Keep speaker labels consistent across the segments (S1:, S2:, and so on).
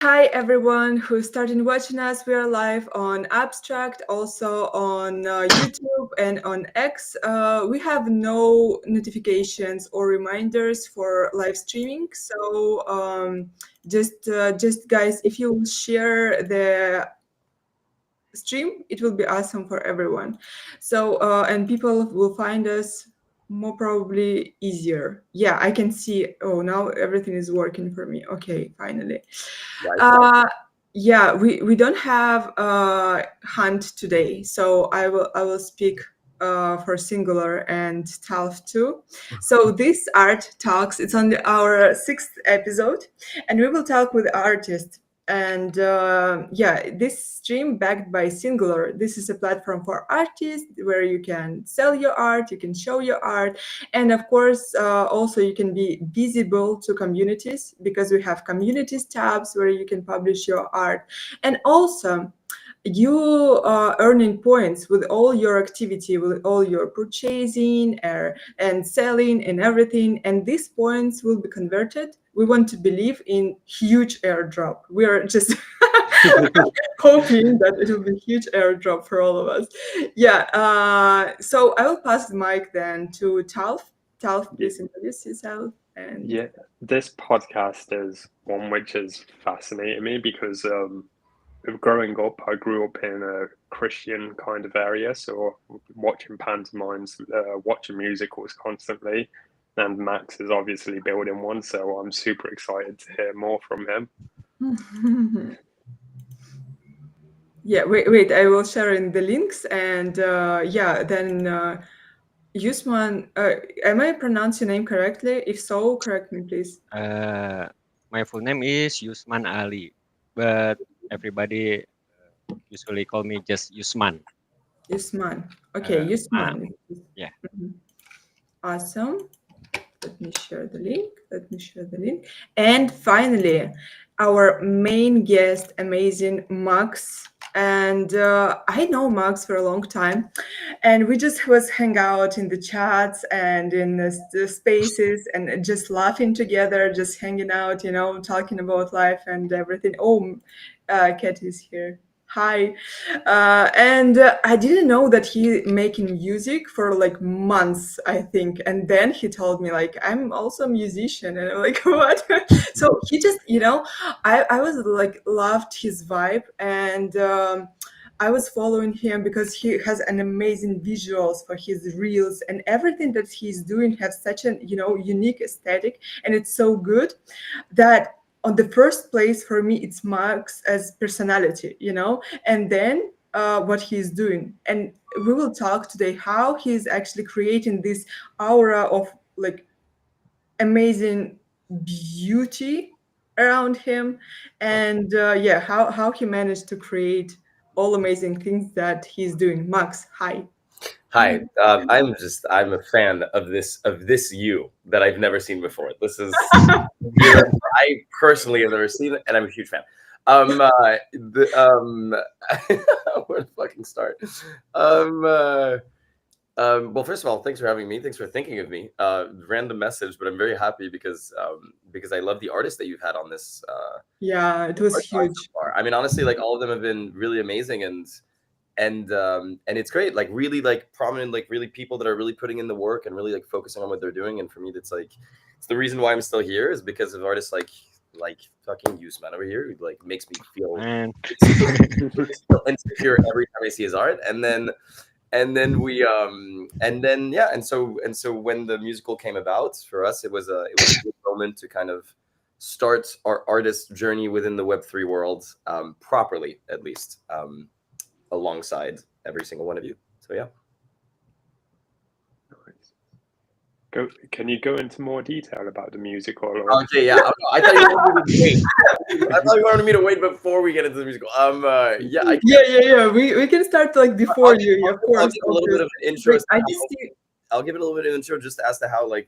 S1: Hi everyone who started watching us. We are live on Abstract, also on YouTube and on X. We have no notifications or reminders for live streaming, so just guys, if you share the stream, it will be awesome for everyone. So and people will find us more probably easier. Yeah, I can see. Oh, now everything is working for me. Okay, finally.
S2: Right.
S1: Uh, yeah, we don't have Hunt today, so I will speak for Singular and Talf too. So this art talks. It's on our sixth episode, and we will talk with artists. And yeah, this stream backed by Singular. This is a platform for artists where you can sell your art, you can show your art, and of course, also you can be visible to communities because we have communities tabs where you can publish your art. And also, you are earning points with all your activity, with all your purchasing and selling and everything. And these points will be converted. We want to believe in huge airdrop. We are just hoping that it will be huge airdrop for all of us. Yeah. So I will pass the mic then to Talf. Talf,
S3: Yeah,
S1: please introduce yourself. And
S3: yeah, this podcast is one which has fascinated me because growing up, I grew up in a Christian kind of area, so watching pantomimes, watching musicals constantly, and Max is obviously building one, so I'm super excited to hear more from him.
S1: yeah, wait. I will share in the links, and yeah, then Yusman. Am I pronouncing your name correctly? If so, correct me, please.
S4: Uh, my full name is Yusman Ali, but everybody usually call me just Yusman.
S1: Yusman. Okay,
S4: Uh,
S1: Yusman.
S4: yeah.
S1: Mhm. Awesome. Let me share the link. And finally, our main guest, amazing Max. And I know Max for a long time, and we just was hang out in the chats and in the spaces and just laughing together, just hanging out, talking about life and everything. Oh, Kat is here. Hi. And I didn't know that he making music for like months, I think. And then he told me like, I'm also a musician. And I'm like, what? So he just, I was like, loved his vibe. And I was following him because he has an amazing visuals for his reels, and everything that he's doing has such an, unique aesthetic. And it's so good that on the first place for me it's Marx as personality, and then what he's doing. And we will talk today how he's actually creating this aura of like amazing beauty around him. And yeah, how he managed to create all amazing things that he's doing. Max, hi.
S2: Hi. I'm a fan of this you that I've never seen before. This is I personally have never seen it, and I'm a huge fan. Where to fucking start? Um, uh, well, first of all, thanks for having me. Thanks for thinking of me. Random message, but I'm very happy because I love the artists that you've had on this
S1: Yeah, it was
S2: podcast so
S1: huge.
S2: far. I mean, honestly, like all of them have been really amazing, and it's great. Like really, like prominent, like really people that are really putting in the work and really like focusing on what they're doing. And for me, that's like it's the reason why I'm still here is because of artists like fucking Usman over here, who like makes me feel
S4: And
S2: insecure every time I see his art. And then yeah, and so when the musical came about for us, it was a good moment to kind of start our artist journey within the Web3 world, properly, at least, alongside every single one of you. So yeah.
S3: Can you go into more detail about the musical? Or...
S2: Okay, yeah. Oh, no, I thought you wanted me to wait. I thought you wanted me to wait before we get into the musical. Yeah, I
S1: Yeah. We can start like before you, yeah, of
S2: I'll
S1: course,
S2: give a little bit
S1: obviously.
S2: of an intro.
S1: Wait, I just see.
S2: I'll give it a little bit of an intro just as to how like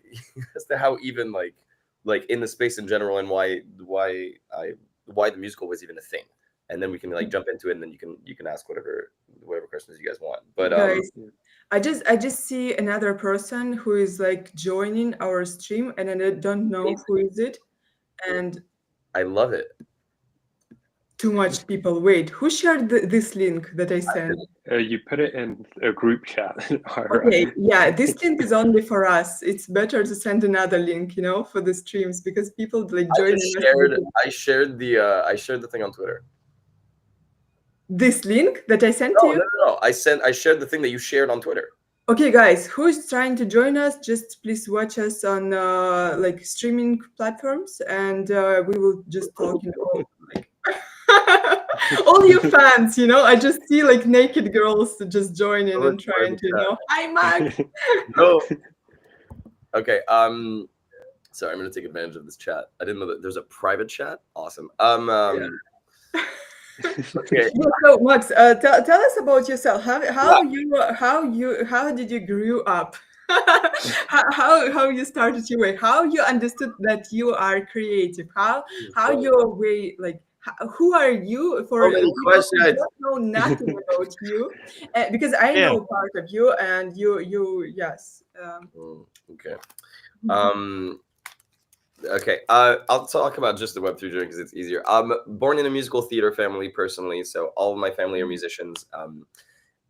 S2: as to how even like in the space in general and why the musical was even a thing. And then we can like jump into it, and then you can ask whatever questions you guys want. But
S1: Guys, I just see another person who is like joining our stream, and I don't know who is it. And
S2: I love it.
S1: too much people. Wait, who shared this link that I sent?
S3: You put it in a group chat.
S1: Okay, yeah, this link is only for us. It's better to send another link, for the streams because people like
S2: I
S1: joining
S2: just
S1: us.
S2: shared. I shared the thing on Twitter.
S1: This link that I sent to
S2: No,
S1: you?
S2: no, no, no. I shared the thing that you shared on Twitter.
S1: Okay, guys, who's trying to join us? Just please watch us on like streaming platforms, and we will just talk. Like all you fans, I just see like naked girls just join in and trying to, hi, Max.
S2: No. Okay. Sorry, I'm gonna take advantage of this chat. I didn't know that there's a private chat. Awesome.
S1: Yeah.
S2: Okay.
S1: Yeah, so Max, tell us about yourself. How did you grew up? how you started your way? How you understood that you are creative? How your way like who are you for
S2: So many
S1: people who
S2: questions.
S1: don't know nothing about you? Because I
S4: Yeah.
S1: know part of you, and you yes.
S2: Okay. Okay. I'll talk about just the Web3 journey because it's easier. I'm born in a musical theater family personally, so all of my family are musicians.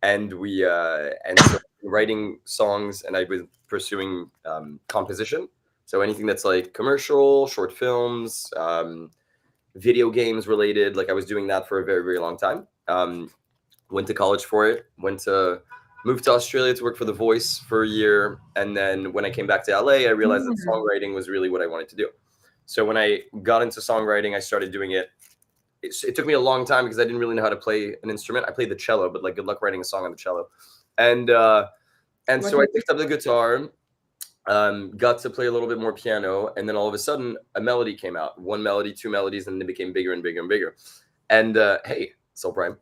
S2: And so writing songs, and I've been pursuing composition. So anything that's like commercial, short films, video games related. Like I was doing that for a very, very long time. Went to college for it. Moved to Australia to work for The Voice for a year. And then when I came back to LA, I realized that songwriting was really what I wanted to do. So when I got into songwriting, I started doing it. It took me a long time because I didn't really know how to play an instrument. I played the cello, but like good luck writing a song on the cello. And so I picked up the guitar, got to play a little bit more piano, and then all of a sudden a melody came out. One melody, two melodies, and it became bigger and bigger and bigger. And hey, Soul Prime.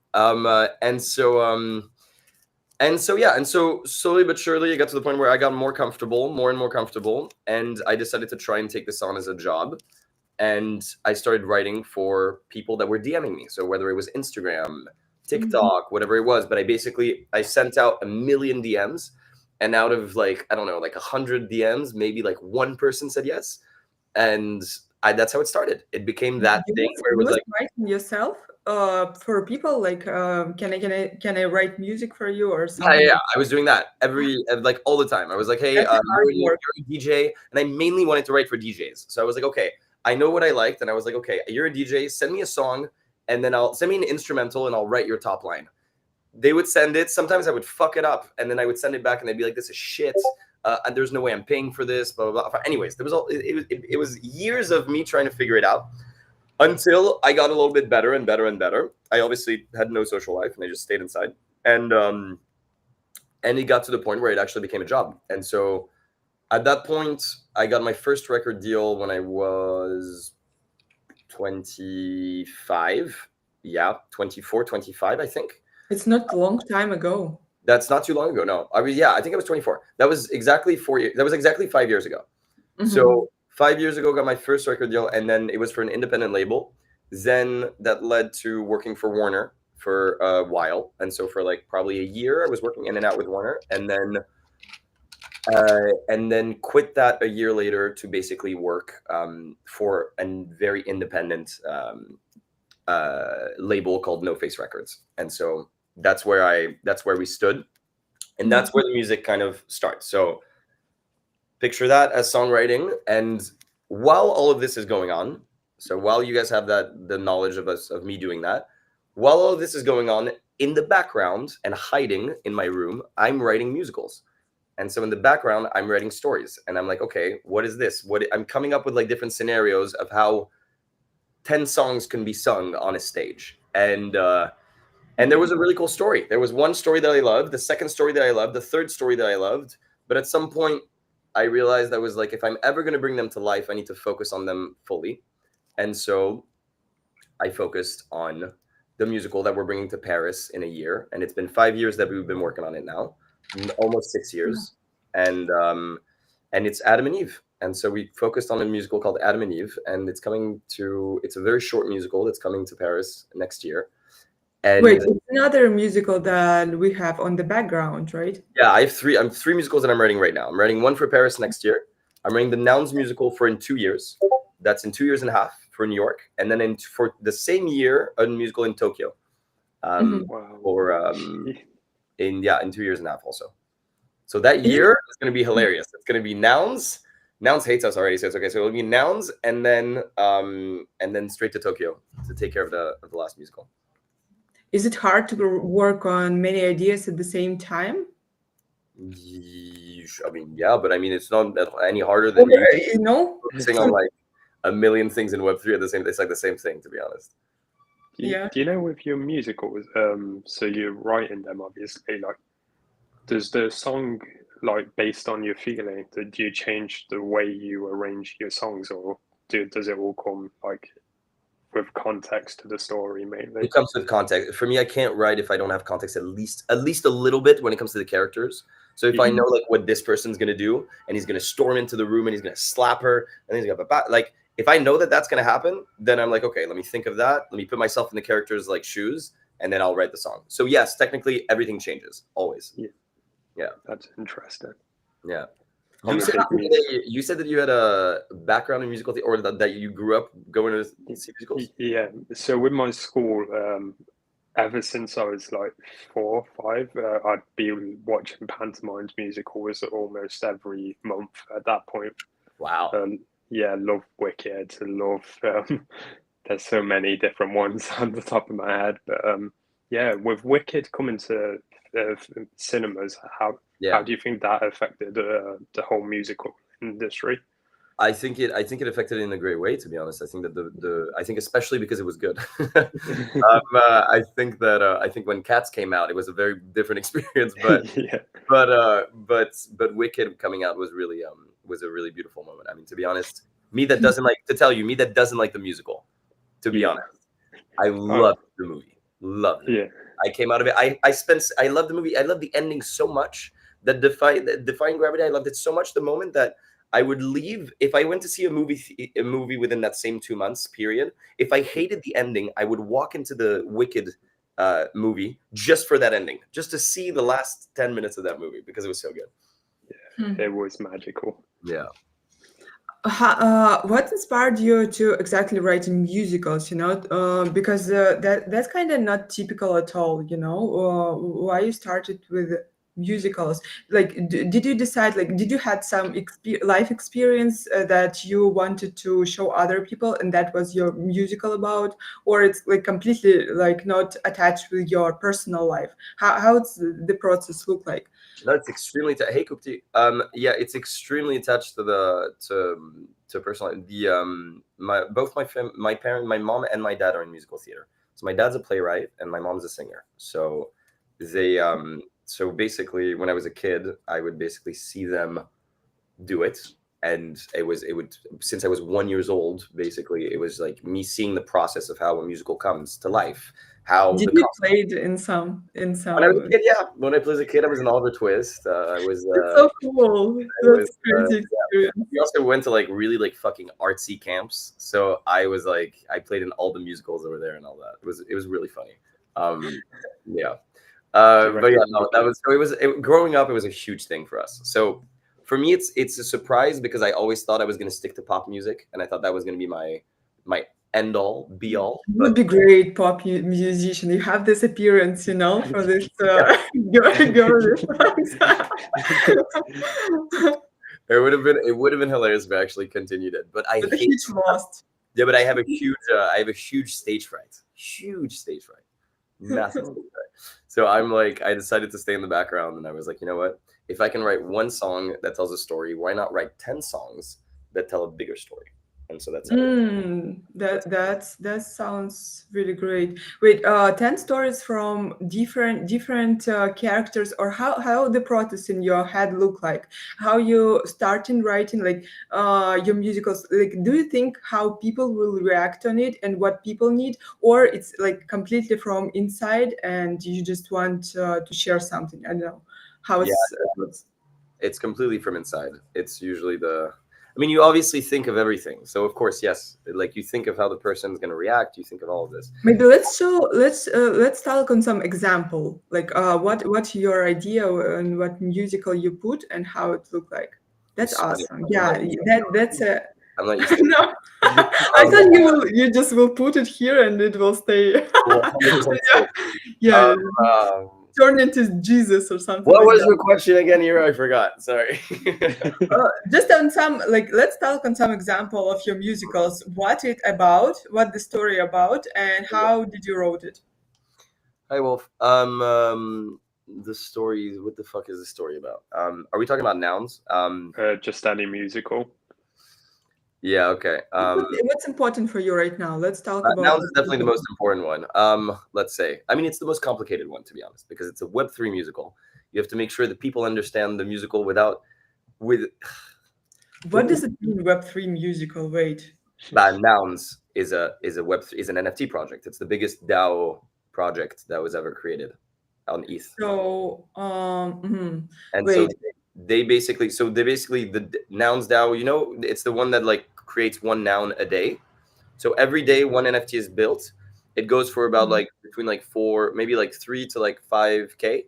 S2: And so slowly but surely, I got to the point where I got more and more comfortable, and I decided to try and take this on as a job. And I started writing for people that were DMing me. So whether it was Instagram, TikTok, whatever it was, but I sent out 1 million DMs, and out of like, I don't know, like 100 DMs, maybe like one person said yes. And that's how it started. It became that thing where it was like
S1: writing yourself for people like can I write music for you or something?
S2: Yeah. I was doing that like all the time. I was like, hey, you're a DJ, and I mainly wanted to write for DJs. So I was like, okay, I know what I liked, and I was like, okay, you're a DJ, send me a song, and then I'll send me an instrumental, and I'll write your top line. They would send it. Sometimes I would fuck it up, and then I would send it back, and they'd be like, this is shit. And there's no way I'm paying for this. Blah blah blah. Anyways, it was years of me trying to figure it out until I got a little bit better and better and better. I obviously had no social life, and I just stayed inside. And it got to the point where it actually became a job. And so at that point, I got my first record deal when I was 25. Yeah, 24, 25, I think.
S1: It's not a long time ago.
S2: That's not too long ago. No, I think I was 24. That was exactly 4 years. That was exactly 5 years ago. So 5 years ago, got my first record deal, and then it was for an independent label. Then that led to working for Warner for a while, and so for like probably a year, I was working in and out with Warner, and then quit that a year later to basically work for a very independent label called No Face Records, and so that's where we stood, and that's where the music kind of starts. So picture that as songwriting, and while all of this is going on, so while you guys have the knowledge of me doing that, while all of this is going on in the background and hiding in my room, I'm writing musicals. And so in the background, I'm writing stories, and I'm like, okay, what is this? I'm coming up with like different scenarios of how 10 songs can be sung on a stage. And there was a really cool story. There was one story that I loved, the second story that I loved, the third story that I loved. But at some point, I realized I was like, if I'm ever going to bring them to life, I need to focus on them fully. And so I focused on the musical that we're bringing to Paris in a year. And it's been 5 years that we've been working on it now, almost 6 years. And it's Adam and Eve. And so we focused on a musical called Adam and Eve. And it's a very short musical that's coming to Paris next year. And
S1: wait, it's another musical that we have on the background, right?
S2: Yeah, I have three musicals that I'm writing right now. I'm writing one for Paris next year. I'm writing the Nouns musical for in 2 years. That's in 2 years and a half. for New York, and then for the same year a musical in Tokyo.
S1: Mhm.
S3: Wow.
S2: Or in 2 years and a half also. So that year is going to be hilarious. It's going to be Nouns. Nouns hates us already, so it's okay. So it'll be Nouns, and then straight to Tokyo to take care of the last musical.
S1: Is it hard to work on many ideas at the same time?
S2: I mean, yeah, but I mean, it's not any harder than you
S1: You know?
S2: focusing on like a million things in Web3 at the same. It's like the same thing, to be honest.
S1: Yeah.
S3: Do you know with your musicals, so you're writing them obviously, like does the song like based on your feeling, do you change the way you arrange your songs or does it all come like with context to the story mainly?
S2: It comes with context. For me, I can't write if I don't have context at least a little bit when it comes to the characters. So if I know like what this person's gonna do, and he's gonna storm into the room and he's gonna slap her, and he's gonna like if I know that that's gonna happen, then I'm like, okay, let me think of that. Let me put myself in the character's like shoes, and then I'll write the song. So yes, technically everything changes always. Yeah,
S3: That's interesting.
S2: yeah.
S3: I'm
S2: You
S3: a
S2: said,
S3: big music.
S2: you said that you had a background in musical theater, or that you grew up going to see musicals.
S3: Yeah, so with my school, ever since I was like 4 or 5, I'd be watching pantomimes musicals almost every month at that point.
S2: Wow.
S3: Yeah, love Wicked, love there's so many different ones on the top of my head, but yeah, with Wicked coming to cinemas, how
S2: Yeah.
S3: do you think that affected the whole musical industry?
S2: I think it affected it in a great way, to be honest. I think that I think especially because it was good. I think when Cats came out, it was a very different experience, but
S3: Yeah,
S2: but Wicked coming out was really was a really beautiful moment. I mean, to be honest, me that doesn't like the musical, to be
S3: yeah.
S2: honest, I
S3: Oh,
S2: loved the movie. Loved it.
S3: yeah.
S2: I came out of it. I loved the movie. I loved the ending so much. That Defying Gravity, I loved it so much. The moment that I would leave, if I went to see a movie within that same 2 months period, if I hated the ending, I would walk into the Wicked movie just for that ending, just to see the last 10 minutes of that movie because it was so good.
S3: It was magical.
S2: Yeah.
S1: What inspired you to exactly writing musicals? Because that's kind of not typical at all. Why you started with musicals? Like, did you decide? Like, did you had some life experience that you wanted to show other people, and that was your musical about, or it's like completely like not attached with your personal life? How it's the process look like?
S2: No, it's extremely hey Kupti. Yeah, it's extremely attached to personal. My mom and my dad are in musical theater. So my dad's a playwright and my mom's a singer. So so basically when I was a kid, I would basically see them do it, and it would since I was 1 years old, basically it was like me seeing the process of how a musical comes to life. How
S1: Did
S2: the
S1: you played in some
S2: When I was a kid, yeah. When I was a kid, I was an Oliver Twist.
S1: That's so cool.
S2: was,
S1: That's crazy experience.
S2: We also went to like really like fucking artsy camps. So I was like, I played in all the musicals over there and all that. It was really funny. Yeah. But yeah, no, that was so. Growing up, it was a huge thing for us. So for me, it's a surprise because I always thought I was going to stick to pop music, and I thought that was going to be my end all, be all.
S1: You would be great pop musician. You have this appearance, for this girl songs.
S2: It would have been hilarious if I actually continued it, but I
S1: But
S2: hate.
S1: it's lost.
S2: Yeah, but I have a huge stage fright. Huge stage fright. Massive stage fright. So I decided to stay in the background, and I was like, you know what? If I can write one song that tells a story, why not write 10 songs that tell a bigger story? And so that's how
S1: That sounds really great. Wait, 10 stories from different characters, or how the process in your head look like? How you start in writing like your musicals? Like, do you think how people will react on it and what people need, or it's like completely from inside and you just want to share something? I don't know how
S2: it's completely from inside. It's usually I mean, you obviously think of everything. So of course, yes, like you think of how the person's going to react. You think of all of this.
S1: Maybe let's talk on some example. Like what's your idea and what musical you put and how it looked like. That's
S2: So many
S1: awesome. Yeah, that's a
S2: I'm not used to it.
S1: No, I thought you just will put it here and it will stay.
S2: 100%
S1: Yeah, yeah,
S2: um,
S1: turn into Jesus or something
S2: what
S1: like
S2: was
S1: that.
S2: your question again here? I forgot. Sorry.
S1: Just on some, like, let's talk on some example of your musicals. What it about? What the story about? And how did you wrote it?
S2: Hi, Wolf. The story. What the fuck is the story about? Are we talking about nouns?
S3: Just any musical.
S2: Yeah. Okay.
S1: What's important for you right now? Let's talk about
S2: nouns is definitely the most important one. Let's say. I mean, it's the most complicated one, to be honest, because it's a Web3 musical. You have to make sure that people understand the musical with.
S1: What does it mean, Web3 musical? Wait.
S2: Nouns is an NFT project. It's the biggest DAO project that was ever created on ETH.
S1: So,
S2: And
S1: wait.
S2: so they basically the nouns DAO, it's the one that like creates one noun a day. So every day one NFT is built. It goes for about like between like 4, maybe like 3 to like 5K.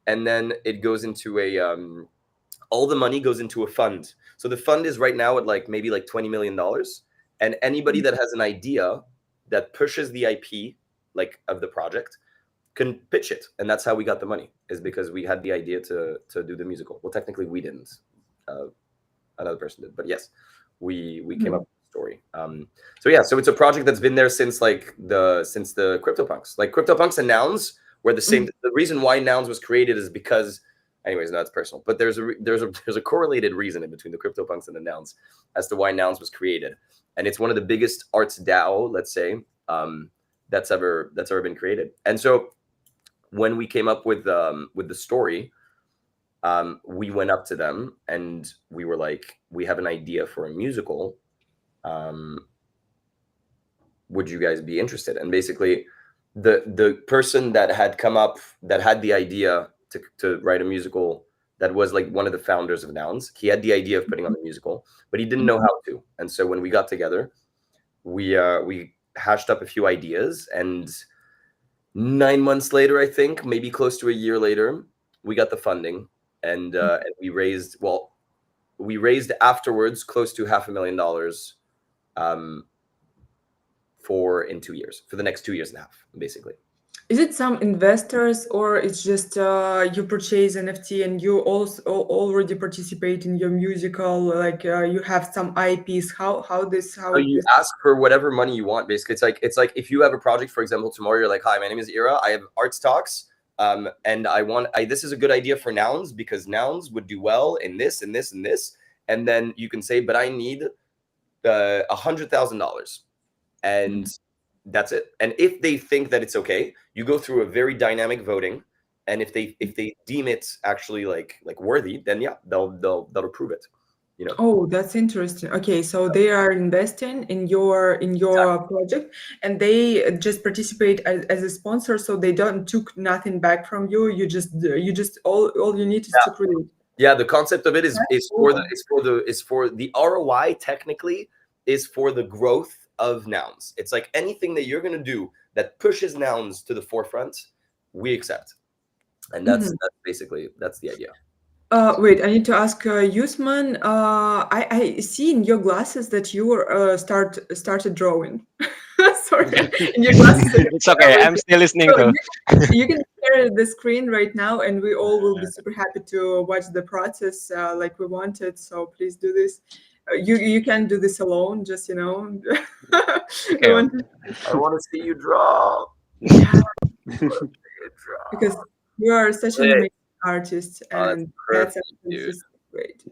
S2: And then it goes into all the money goes into a fund. So the fund is right now at like maybe like $20 million. And anybody that has an idea that pushes the IP like of the project can pitch it. And that's how we got the money, is because we had the idea to do the musical. Well, technically we didn't. Another person did, but yes, we came up with the story. So it's a project that's been there since the CryptoPunks. Like CryptoPunks and nouns were the same. The reason why nouns was created is because, anyways, no, it's personal, but there's a correlated reason in between the CryptoPunks and the nouns as to why nouns was created. And it's one of the biggest arts DAO, let's say, that's ever been created. And so when we came up with the story, we went up to them and we were like, we have an idea for a musical. Would you guys be interested? And basically the person that had come up, that had the idea to write a musical, that was like one of the founders of Nouns. He had the idea of putting on the musical, but he didn't know how to. And so when we got together, we hashed up a few ideas, and 9 months later, I think, maybe close to a year later, we got the funding, and we raised afterwards close to $500,000 in 2 years, for the next 2 years and a half, basically.
S1: Is it some investors, or it's just you purchase NFT and you also already participate in your musical, like you have some IPs? How
S2: So you ask for whatever money you want, basically. It's like if you have a project, for example, tomorrow you're like, hi, my name is Ira, I have Arts Talks, and this is a good idea for nouns because nouns would do well in this and this and this, and then you can say, but I need $100,000, and that's it. And if they think that it's okay, you go through a very dynamic voting, and if they deem it actually like worthy, then yeah, they'll approve it.
S1: Oh, that's interesting. Okay, so they are investing in your project, and they just participate as a sponsor, so they don't took nothing back from you. You just all you need is to create.
S2: Yeah, the concept of it is for
S1: cool.
S2: the ROI technically is for the growth of nouns. It's like anything that you're gonna do that pushes nouns to the forefront, we accept, and that's basically the idea.
S1: Wait, I need to ask Yusman. I see in your glasses that you started drawing. Sorry, in your glasses.
S4: It's okay. I'm still listening
S1: So
S4: though.
S1: you can share the screen right now, and we all will be super happy to watch the process like we wanted. So please do this. You can do this alone. Just
S4: Okay.
S2: I want to see you draw.
S1: Yeah, because you are such an amazing artist, and that's
S2: perfect, dude.
S1: just great.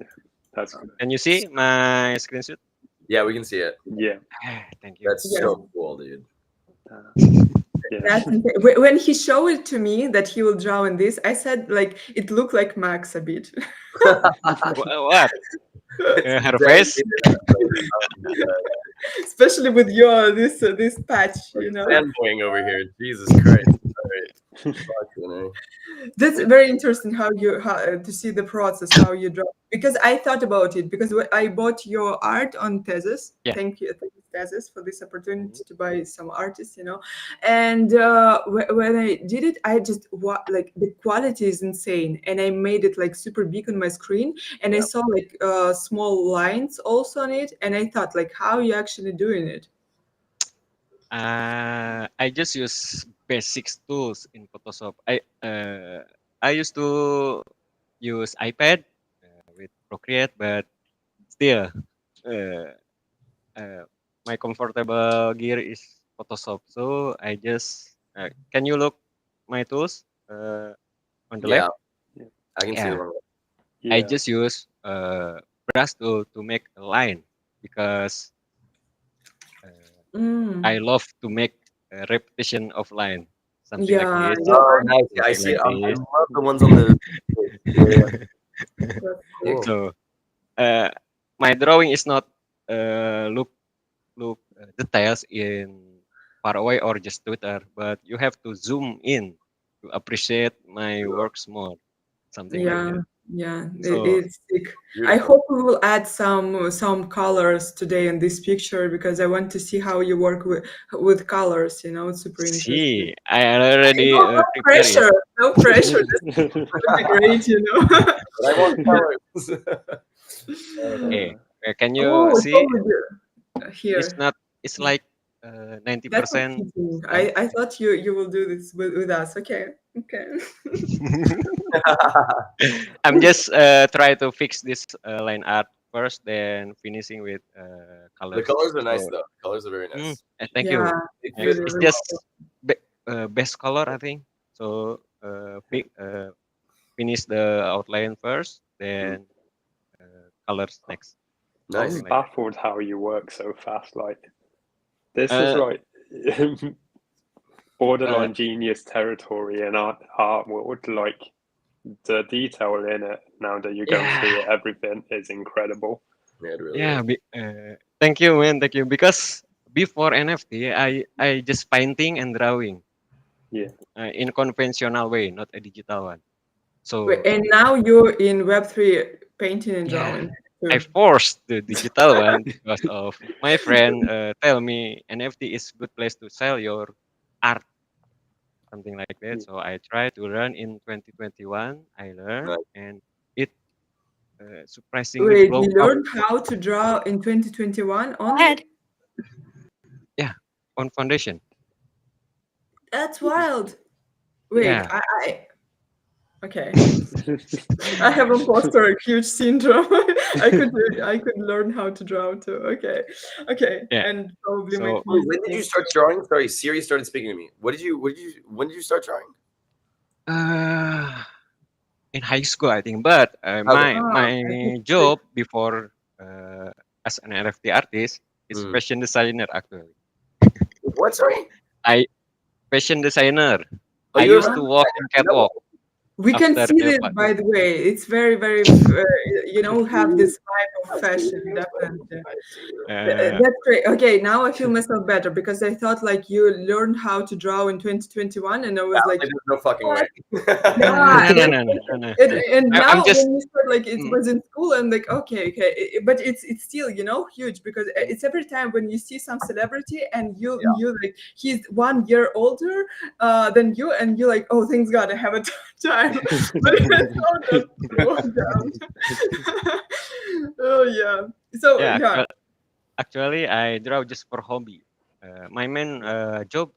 S3: That's good.
S4: Can you see my screenshot?
S2: Yeah, we can see it.
S3: Yeah.
S4: Thank you.
S2: That's so cool, dude.
S3: Yeah.
S1: That's when he showed it to me that he will draw in this, I said like it looked like Max a bit.
S4: What? Her face?
S1: Especially with your this patch,
S2: Fanboying over here, Jesus Christ! All right.
S1: That's very interesting how to see the process, how you draw. Because I thought about it, because I bought your art on Thesis.
S4: Yeah.
S1: Thank you, pesos for this opportunity
S4: Mhm.
S1: to buy some artists, And when I did it, I just like the quality is insane, and I made it like super big on my screen, and I
S2: Yeah.
S1: saw like small lines also on it, and I thought like, how are you actually doing it?
S4: I just use basic tools in Photoshop. I used to use iPad with Procreate, but still, uh, uh, my comfortable gear is Photoshop. So I just can you look my tools on the
S2: Yeah,
S4: left?
S3: Yeah.
S2: I can see
S4: Yeah,
S2: them.
S4: I
S3: Yeah.
S4: just use brush tool to make a line because I
S1: Mm.
S4: love to make a repetition of line, something like
S1: Yeah,
S4: this,
S1: yeah,
S2: Oh, nice. Yeah, I
S4: something
S2: see it.
S4: like
S2: I
S4: this.
S2: love the ones on the. Yeah, yeah.
S1: that's sick.
S2: Cool.
S4: So uh, my drawing is not look details in far away or just Twitter, but you have to zoom in to appreciate my works more, something like
S1: Yeah,
S4: that.
S1: yeah,
S4: So
S1: it's sick. I
S2: Beautiful.
S1: hope we will add some colors today in this picture because I want to see how you work with colors. It's super interesting.
S4: see, I already
S1: No, no
S4: prepare it.
S1: pressure, no pressure. This would be great.
S2: But I want colors.
S4: Okay, can you
S1: Oh,
S4: see?
S1: totally
S4: It's
S1: here.
S4: not. It's like
S1: That's not
S4: 90%
S1: cheating.
S4: done.
S1: I thought you will do this with us. Okay, okay.
S4: I'm just try to fix this line art first, then finishing with
S2: The
S4: colors.
S2: colors are nice
S4: So,
S2: though. Colors are very nice.
S4: thank
S1: Yeah,
S4: you.
S2: It
S1: really,
S2: fit.
S4: It's
S1: really.
S4: just best color, I think. So finish the outline first,
S2: Mm,
S4: then colors next,
S2: nice.
S4: something
S3: I'm
S4: like
S3: baffled how you work so fast. Like this is
S4: that.
S3: like
S4: Uh,
S3: borderline genius territory in art world. Like the detail in it. Now that you go and see
S4: yeah,
S3: it, everything is incredible.
S2: Yeah, it really
S4: yeah.
S2: is.
S4: Thank you, man. Thank you. Because before NFT, I just painting and drawing
S3: Yeah.
S4: in conventional way, not a digital one.
S1: Wait,
S4: So
S1: and now you're in Web3 painting and
S4: yeah,
S1: drawing
S4: I
S1: too.
S4: forced the digital one because of my friend tell me NFT is good place to sell your art, something like that.
S3: Yeah.
S4: So I try to learn in 2021. I learned
S2: Nice.
S4: and it surprisingly
S1: Wait, you
S4: blow up.
S1: learned how to draw in 2021 only?
S4: Yeah, on foundation.
S1: That's wild. Wait,
S4: Yeah,
S1: okay. I have imposter huge syndrome. I could learn how to draw too. Okay. Okay.
S4: yeah.
S1: And probably make
S4: So
S2: Wait,
S1: music.
S2: when did you start drawing? Sorry, Siri started speaking to me. When did you start drawing?
S4: uh, in high school, I think. But
S2: Okay.
S1: Ah,
S4: my
S1: I think
S4: job before as an NFT artist is
S2: Mm.
S4: fashion designer actually.
S2: What? Sorry.
S4: I fashion designer.
S2: Oh,
S4: I
S2: you're a
S4: used
S1: ah.
S4: to walk
S2: designer.
S4: in
S2: No.
S4: catwalk
S1: We can
S4: after
S1: see
S4: the
S1: this, by the way. It's very, very, have this vibe of
S2: I see
S1: fashion,
S2: you.
S1: definitely.
S2: I see you.
S4: uh,
S1: That's great. Okay, now I feel myself better because I thought like you learned how to draw in 2021, and I
S2: Yeah,
S1: was like,
S2: like, there's no fucking
S1: what?
S2: way.
S1: Yeah,
S4: no, no, no, no, no, no.
S1: and
S4: I'm
S1: now
S4: just
S1: when you said like it
S4: mm,
S1: was in school, I'm like, okay, okay, but it's still huge because it's every time when you see some celebrity and
S2: Yeah.
S1: you like he's 1 year older than you, and you're like, oh, thanks God, I have a time, but it's all just slow down. Oh yeah. So
S4: yeah.
S1: yeah.
S4: Actually, I draw just for hobby. My main job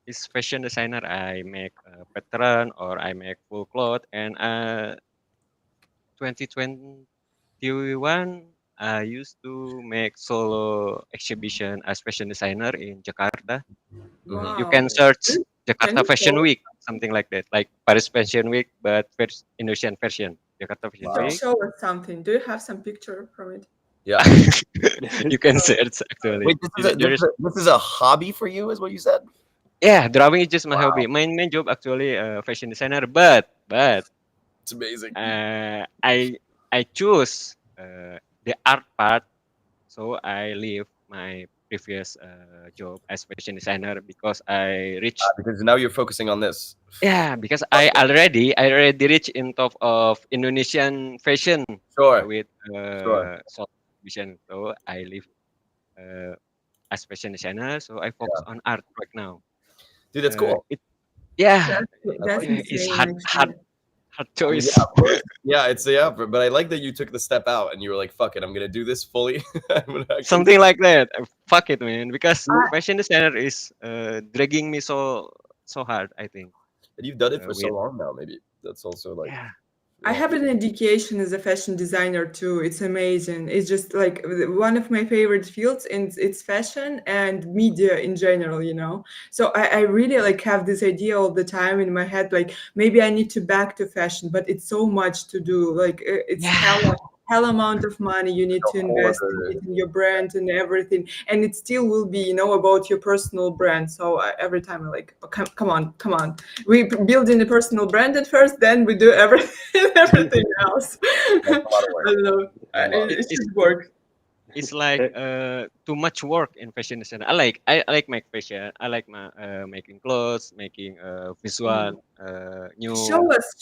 S4: is fashion designer. I make pattern or I make full cloth. And 2021, I used to make solo exhibition as fashion designer in Jakarta.
S2: Mhm.
S4: You
S1: Wow.
S4: can search
S1: Can
S4: Jakarta
S1: you
S4: Fashion
S1: show
S4: Week, something like that, like Paris Fashion Week, but first Indonesian version, Jakarta Fashion
S2: Wow.
S4: Week.
S1: show us something? Do you have some picture from it?
S2: Yeah.
S4: You can search actually.
S2: Wait,
S4: There is
S2: this is a hobby for you, is what you said?
S4: yeah, drawing is just my
S2: Wow,
S4: hobby. My main job actually fashion designer, but
S2: it's amazing.
S4: I choose the art part, so I leave my previous job as fashion designer because I reached
S2: Because now you're focusing on this.
S4: yeah because
S2: Okay.
S4: I already reached in top of Indonesian fashion
S2: Sure.
S4: with
S2: Sure.
S4: soft vision, so I leave. Uh, as fashion designer, so I focus on art right now.
S2: Dude, that's cool.
S4: Yeah,
S1: That's
S2: like
S4: it's
S1: insane,
S4: hard
S1: actually.
S2: Yeah,
S4: choice.
S2: of course. Yeah, it's yeah, but I like that you took the step out and you were like, "Fuck it, I'm gonna do this fully." I'm gonna actually.
S4: Something like that. Fuck it, man, because
S1: I,
S4: fashion designer is dragging me so hard. I think
S2: And you've done it for so
S4: with
S2: long now. Maybe that's also like,
S4: yeah
S1: I
S2: yeah.
S1: have an education as a fashion designer too. It's amazing. It's just like one of my favorite fields, and it's fashion and media in general. So I really like have this idea all the time in my head, like maybe I need to back to fashion, but it's so much to do. Like it's
S4: yeah
S1: hell amount of money you need
S2: A
S1: to
S2: whole
S1: invest in
S2: other.
S1: it, in your brand and everything, and it still will be about your personal brand. So every time I'm like, oh, come on, we build in a personal brand at first, then we do everything everything else.
S2: That's a lot of
S1: I
S2: work.
S1: don't know.
S2: A lot.
S1: It
S4: it's
S1: should work.
S4: it's like
S3: It,
S4: too much work in fashion design. I like make fashion. I like my making clothes, making visual
S1: Mm.
S4: new. new-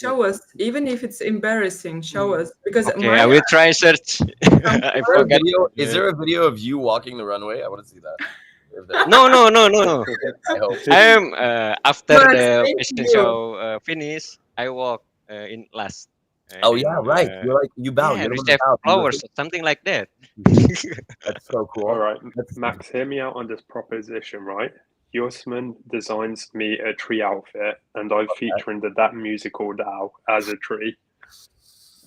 S1: Show us, even if it's embarrassing. Show us, because
S4: Okay, I
S1: my
S4: will try search.
S1: some
S4: I
S2: Is there a
S4: forgot.
S2: video? Is
S4: the-
S2: there a video of you walking the runway? I want to see that. If there is,
S4: No, no, no, no, no.
S2: I hope.
S4: I am after
S1: Max,
S4: the
S1: thank
S4: fashion
S1: you.
S4: show finish. I walk in last
S2: Oh
S4: and
S2: yeah, right. You're like you bow.
S4: yeah,
S2: You're the one that
S4: receive
S2: bows. You go,
S4: flowers, something like that.
S2: that's so
S3: all
S2: cool.
S3: right,
S2: That's
S3: Max, hear me out on this proposition, right? Yusman designs me a tree outfit, and I feature in that musical now as a tree.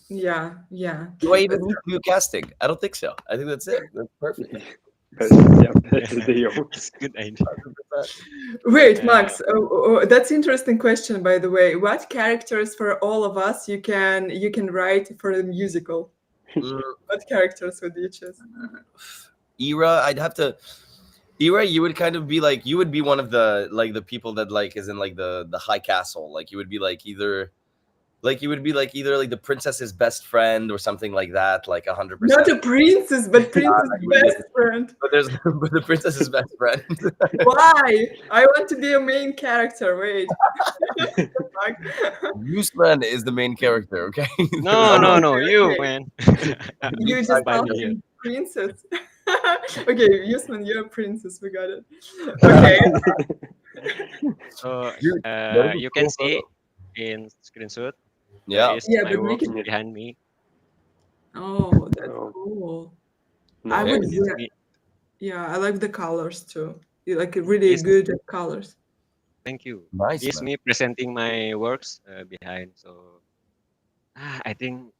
S1: Yeah, yeah.
S2: do I even need to do casting? I don't think so. I think that's it. That's perfect.
S3: But yeah, that's the deal.
S4: It's good idea.
S2: 100%.
S1: Wait,
S4: Uh,
S1: Max. That's interesting question, by the way. What characters for all of us you can write for the musical?
S2: Mm,
S1: What characters would you choose?
S2: Era, I'd have to. Era, you would kind of be like you would be one of the people that like is in like the high castle. Like you would be like either like you would be like either like the princess's best friend or something like that. Like 100%.
S1: Not a princess, but princess
S2: you would be-
S1: best friend.
S2: But there's but the princess's best friend.
S1: Why? I want to be a main character. Wait. Fuck.
S2: Usman is the main character. Okay.
S4: no, no,
S1: Oh,
S4: no,
S1: okay,
S4: you
S1: okay.
S4: man.
S1: You
S2: You
S1: just
S2: find
S1: called
S2: me
S4: here.
S1: me princess. Okay, Yusman, you're a princess. We got it. Okay.
S4: So
S2: Dude, that is a
S4: you can
S2: cool
S4: see
S2: photo.
S4: in screenshot there
S2: Yeah.
S4: is
S1: Yeah,
S4: my
S1: but make
S4: works
S1: it.
S4: behind me.
S1: Oh, that's
S3: Oh,
S1: cool. I
S3: nice.
S1: would.
S4: This is
S1: Yeah,
S4: me.
S1: yeah, I like the colors too. You like really
S4: This
S1: good at colors.
S4: thank you.
S2: Nice,
S4: This
S2: man.
S4: me presenting my works behind. So I think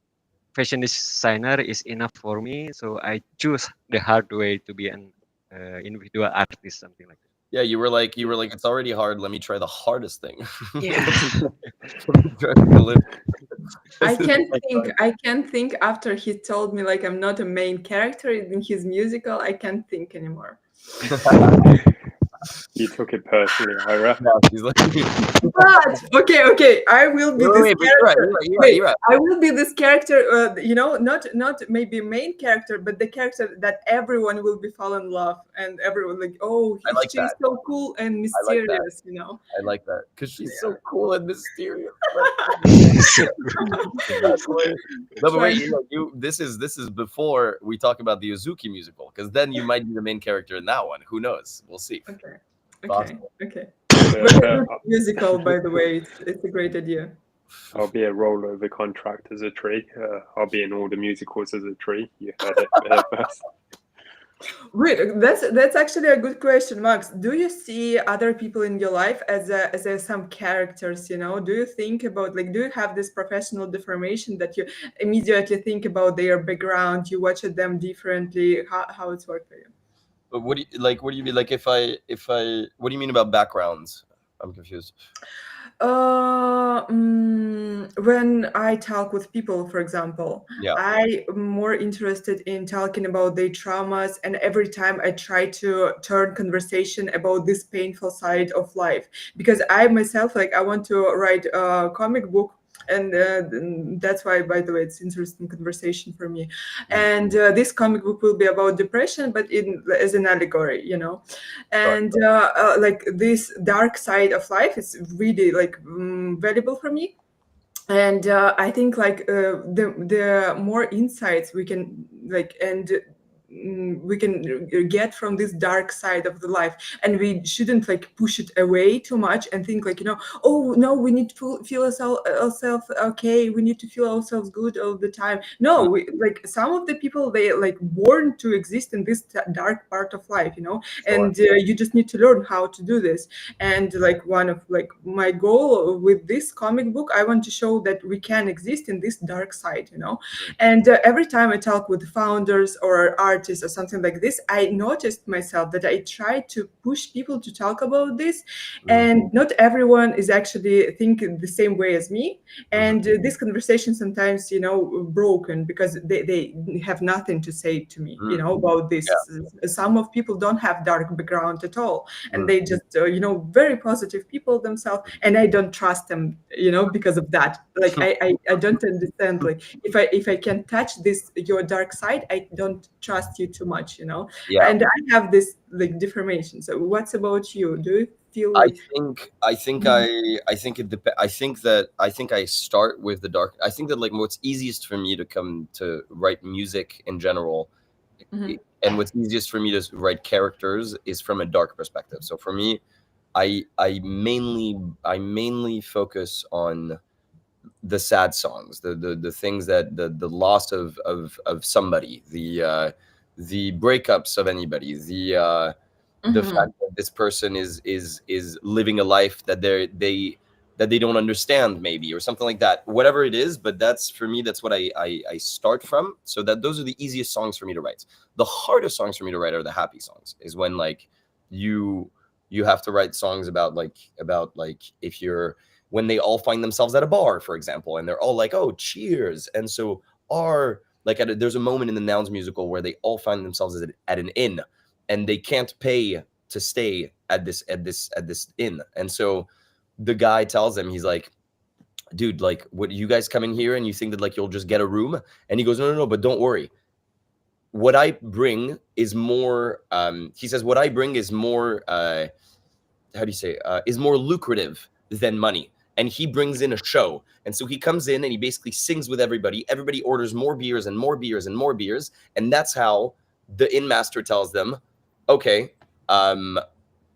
S4: fashion designer is enough for me. So I choose the hard way to be an individual artist, something like that.
S2: Yeah, you were like, it's already hard. Let me try the hardest thing.
S4: Yeah.
S2: Let me try to live.
S1: I
S2: This is
S1: can't
S2: like
S1: think. I can't think after he told me like I'm not a main character in his musical. I can't think anymore.
S3: You took it personally, Ira.
S2: now she's like, wait,
S1: But okay, I will be this
S2: wait, but you're right,
S1: character.
S2: you're right, you're right,
S1: Wait,
S2: you're right.
S1: I will be this character. Not maybe main character, but the character that everyone will be fall in love, and everyone like, oh,
S2: I like
S1: she's
S2: that.
S1: so cool and
S2: I like that.
S1: mysterious.
S2: I like that because she's
S1: Yeah.
S2: so cool and mysterious. That's hilarious. No, but wait,
S1: Trying.
S2: this is before we talk about the Uzuki musical because then you might be the main character in that one. Who knows? We'll see.
S1: Okay,
S2: Possible.
S1: okay.
S3: But,
S1: But
S3: but
S1: a good musical, by the way, it's a great idea.
S3: I'll be a rollover contract as a tree. I'll be in all the musicals as a tree. You heard it here first.
S1: Wait, that's actually a good question, Max. Do you see other people in your life as some characters? Do you think about like do you have this professional deformation that you immediately think about their background? You watch them differently. How it's worked for you?
S2: But what do you like? What do you mean? Like if I what do you mean about backgrounds? I'm confused.
S1: When I talk with people, for example,
S2: Yeah.
S1: I'm more interested in talking about their traumas, and every time I try to turn conversation about this painful side of life, because I myself, like, I want to write a comic book. And that's why, by the way, it's interesting conversation for me. And this comic book will be about depression, but as an allegory. And like this dark side of life is really like valuable for me. And I think like the more insights we can like, and we can get from this dark side of the life, and we shouldn't like push it away too much and think like, oh no, we need to feel ourselves okay, we need to feel ourselves good all the time. No, like some of the people, they like born to exist in this dark part of life,
S2: Sure.
S1: and you just need to learn how to do this. And like one of like my goal with this comic book, I want to show that we can exist in this dark side, and every time I talk with founders or artists or something like this, I noticed myself that I try to push people to talk about this, and not everyone is actually thinking the same way as me. And this conversation sometimes, broken because they have nothing to say to me, about this. Some of people don't have dark background at all, and they just, very positive people themselves, and I don't trust them, because of that. Like I don't understand, like if I can touch this your dark side, I don't trust you too much,
S2: Yeah.
S1: and I have this like deformation. So what's about you? Do you feel
S2: I
S1: like
S2: think I think I think it depends. I think I start with the dark. I think that like what's easiest for me to come to write music in general, and what's easiest for me to write characters is from a dark perspective. So for me, I mainly focus on the sad songs, the things that the loss of somebody, the breakups of anybody, the fact that this person is living a life that they don't understand, maybe, or something like that, whatever it is. But that's, for me, that's what I start from, so that those are the easiest songs for me to write. The hardest songs for me to write are the happy songs, is when like you have to write songs about if you're when they all find themselves at a bar, for example, and they're all like, oh, cheers. And so there's a moment in the Nouns musical where they all find themselves at an inn, and they can't pay to stay at this inn. And so the guy tells them, he's like, dude, like, what, you guys coming here and you think that like you'll just get a room? And he goes, no, but don't worry. What I bring is more, he says, what I bring is more, how do you say, is more lucrative than money. And he brings in a show. And so he comes in and he basically sings with everybody. Everybody orders more beers and more beers and more beers. And that's how the inn master tells them, okay,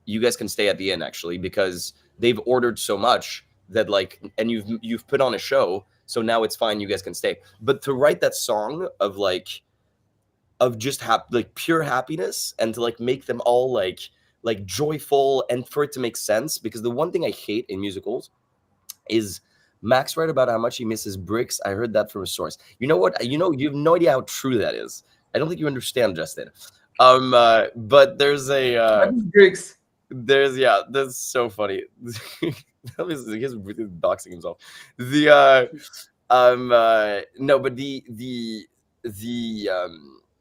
S2: you guys can stay at the inn, actually, because they've ordered so much that like, and you've put on a show, so now it's fine, you guys can stay. But to write that song of just like pure happiness, and to like make them all like joyful, and for it to make sense, because the one thing I hate in musicals is Max read about how much he misses bricks. I heard that from a source. You know what? You have no idea how true that is. I don't think you understand, Justin. But there's
S1: bricks?
S2: That's so funny. He's doxing himself. No, but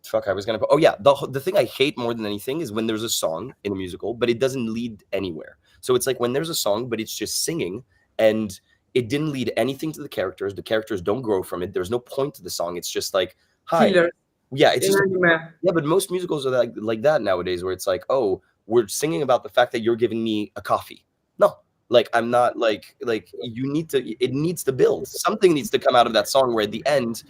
S2: fuck, I was gonna. Oh yeah, the thing I hate more than anything is when there's a song in a musical, but it doesn't lead anywhere. So it's like when there's a song, but it's just singing, and it didn't lead anything to the characters. The characters don't grow from it. There's no point to the song. It's just like, hi.
S1: Filler.
S2: Yeah, it's just
S1: Anime.
S2: yeah. But most musicals are like that nowadays, where it's like, oh, we're singing about the fact that you're giving me a coffee. No, like I'm not like you need to. It needs to build. Something needs to come out of that song, where at the end,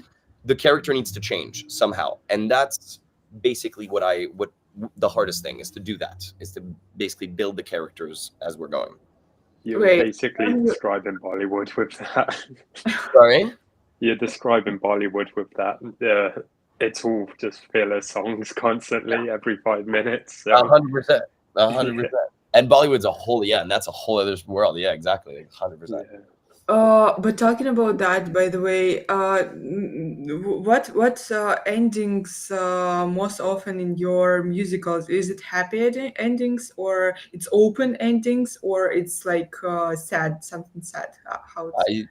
S2: the character needs to change somehow. And that's basically what the hardest thing is, to do that, is to basically build the characters as we're going.
S3: You're
S1: Wait,
S3: basically describing Bollywood with that.
S2: Sorry?
S3: You're describing Bollywood with that. It's all just filler songs constantly, every 5 minutes. So.
S2: 100%. 100%. And Bollywood's and that's a whole other world. Yeah, exactly. 100%.
S3: Yeah.
S1: But talking about that, by the way, what endings most often in your musicals? Is it happy endings, or it's open endings, or it's like sad, something sad? How it's...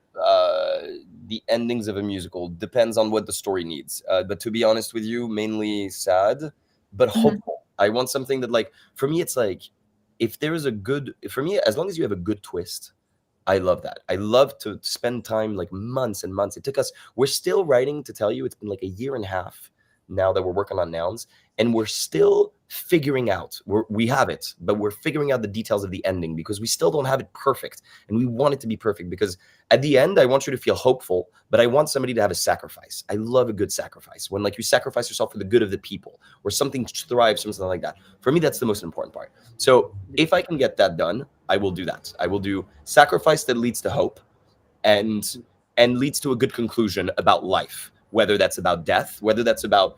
S2: The endings of a musical depends on what the story needs. But to be honest with you, mainly sad, but hopeful. I want something that, like, for me, it's like, for me, as long as you have a good twist, I love that. I love to spend time, like months and months. We're still writing, to tell you, it's been like a year and a half now that we're working on Nouns, and we're still figuring out. We have it, but we're figuring out the details of the ending because we still don't have it perfect, and we want it to be perfect because at the end, I want you to feel hopeful, but I want somebody to have a sacrifice. I love a good sacrifice when like you sacrifice yourself for the good of the people or something thrives, something like that. For me, that's the most important part. So if I can get that done, I will do that. I will do sacrifice that leads to hope and leads to a good conclusion about life, whether that's about death, whether that's about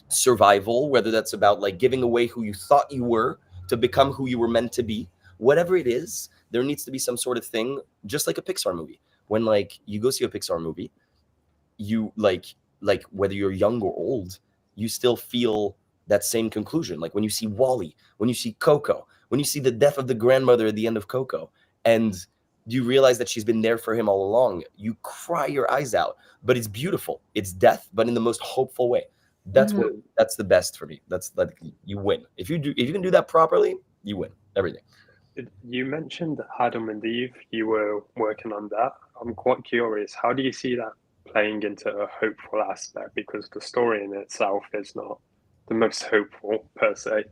S2: survival, whether that's about like giving away who you thought you were to become who you were meant to be. Whatever it is, there needs to be some sort of thing, just like a Pixar movie. When like you go see a Pixar movie, you like whether you're young or old, you still feel that same conclusion. Like when you see Wall-E, when you see Coco, when you see the death of the grandmother at the end of Coco, and you realize that she's been there for him all along, you cry your eyes out. But it's beautiful. It's death, but in the most hopeful way. That's what that's the best for me. That's like you win. If you can do that properly, you win everything.
S3: You mentioned Adam and Eve, you were working on that. I'm quite curious, how do you see that playing into a hopeful aspect? Because the story in itself is not the most hopeful per se.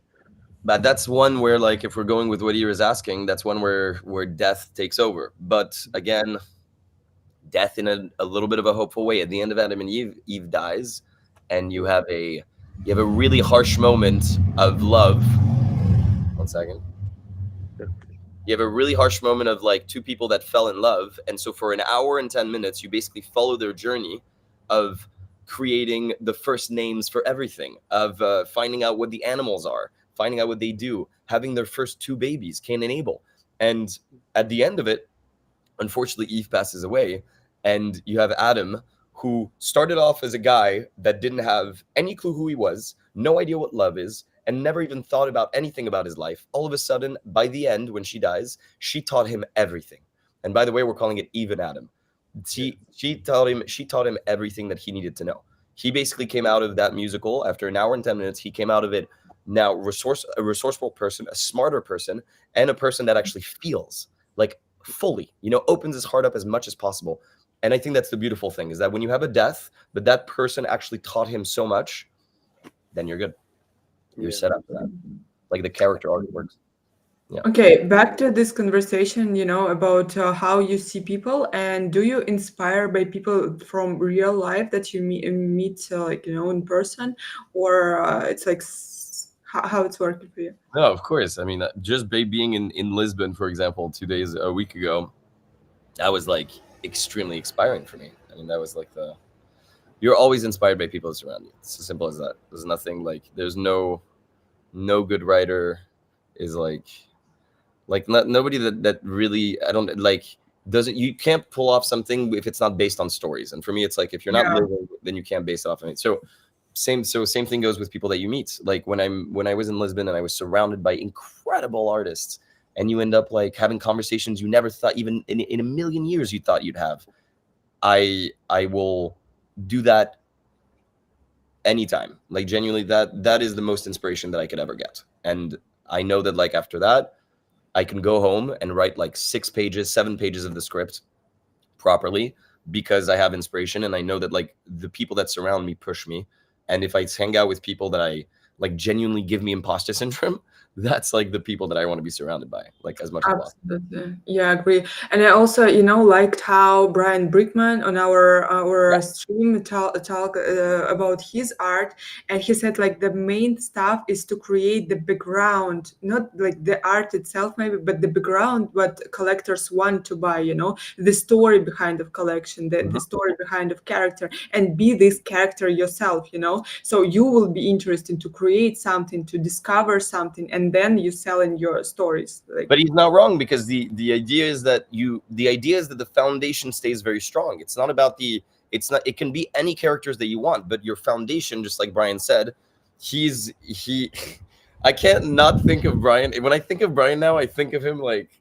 S2: But that's one where like if we're going with what Ira is asking, that's one where death takes over. But again, death in a little bit of a hopeful way. At the end of Adam and Eve dies, and you have a really harsh moment of love. 1 second. You have a really harsh moment of like two people that fell in love, and so for an hour and 10 minutes, you basically follow their journey of creating the first names for everything, of finding out what the animals are, finding out what they do, having their first two babies, Cain and Abel, and at the end of it, unfortunately, Eve passes away, and you have Adam, who started off as a guy that didn't have any clue who he was, no idea what love is, and never even thought about anything about his life. All of a sudden, by the end, when she dies, she taught him everything. And by the way, we're calling it Eve and Adam. She taught him everything that he needed to know. He basically came out of that musical after an hour and 10 minutes. He came out of it now a resourceful person, a smarter person, and a person that actually feels like fully, opens his heart up as much as possible. And I think that's the beautiful thing, is that when you have a death, but that person actually taught him so much, then you're good. You're set up for that. Like the character arc works. Yeah.
S1: Okay, back to this conversation, about how you see people, and do you inspire by people from real life that you meet in person, or it's like how it's working for you?
S2: No, of course. I mean, just being in Lisbon, for example, a week ago, that was like extremely inspiring for me. I mean, that was like you're always inspired by people around you. It's as simple as that. There's nothing like, there's no good writer is nobody that really, I don't like, you can't pull off something if it's not based on stories. And for me, it's like, if you're not living, then you can't base it off of it. So same thing goes with people that you meet. Like when I was in Lisbon and I was surrounded by incredible artists, and you end up like having conversations you never thought, even in a million years, you thought you'd have. I will do that anytime. Like genuinely, that is the most inspiration that I could ever get. And I know that like after that, I can go home and write like 6 pages, 7 pages of the script properly, because I have inspiration, and I know that like the people that surround me push me. And if I hang out with people that I like genuinely give me imposter syndrome, that's like the people that I want to be surrounded by, like as much as possible.
S1: Absolutely. Yeah, I agree. And I also, liked how Brian Brickman on our stream talk about his art, and he said like the main stuff is to create the background, not like the art itself maybe, but the background what collectors want to buy. The story behind of collection, the story behind of character, and be this character yourself. So you will be interested to create something, to discover something, and then you sell in your stories.
S2: But he's not wrong, because the idea is that the foundation stays very strong. It's not about it can be any characters that you want, but your foundation, just like Brian said, I can't not think of Brian. When I think of Brian now, I think of him like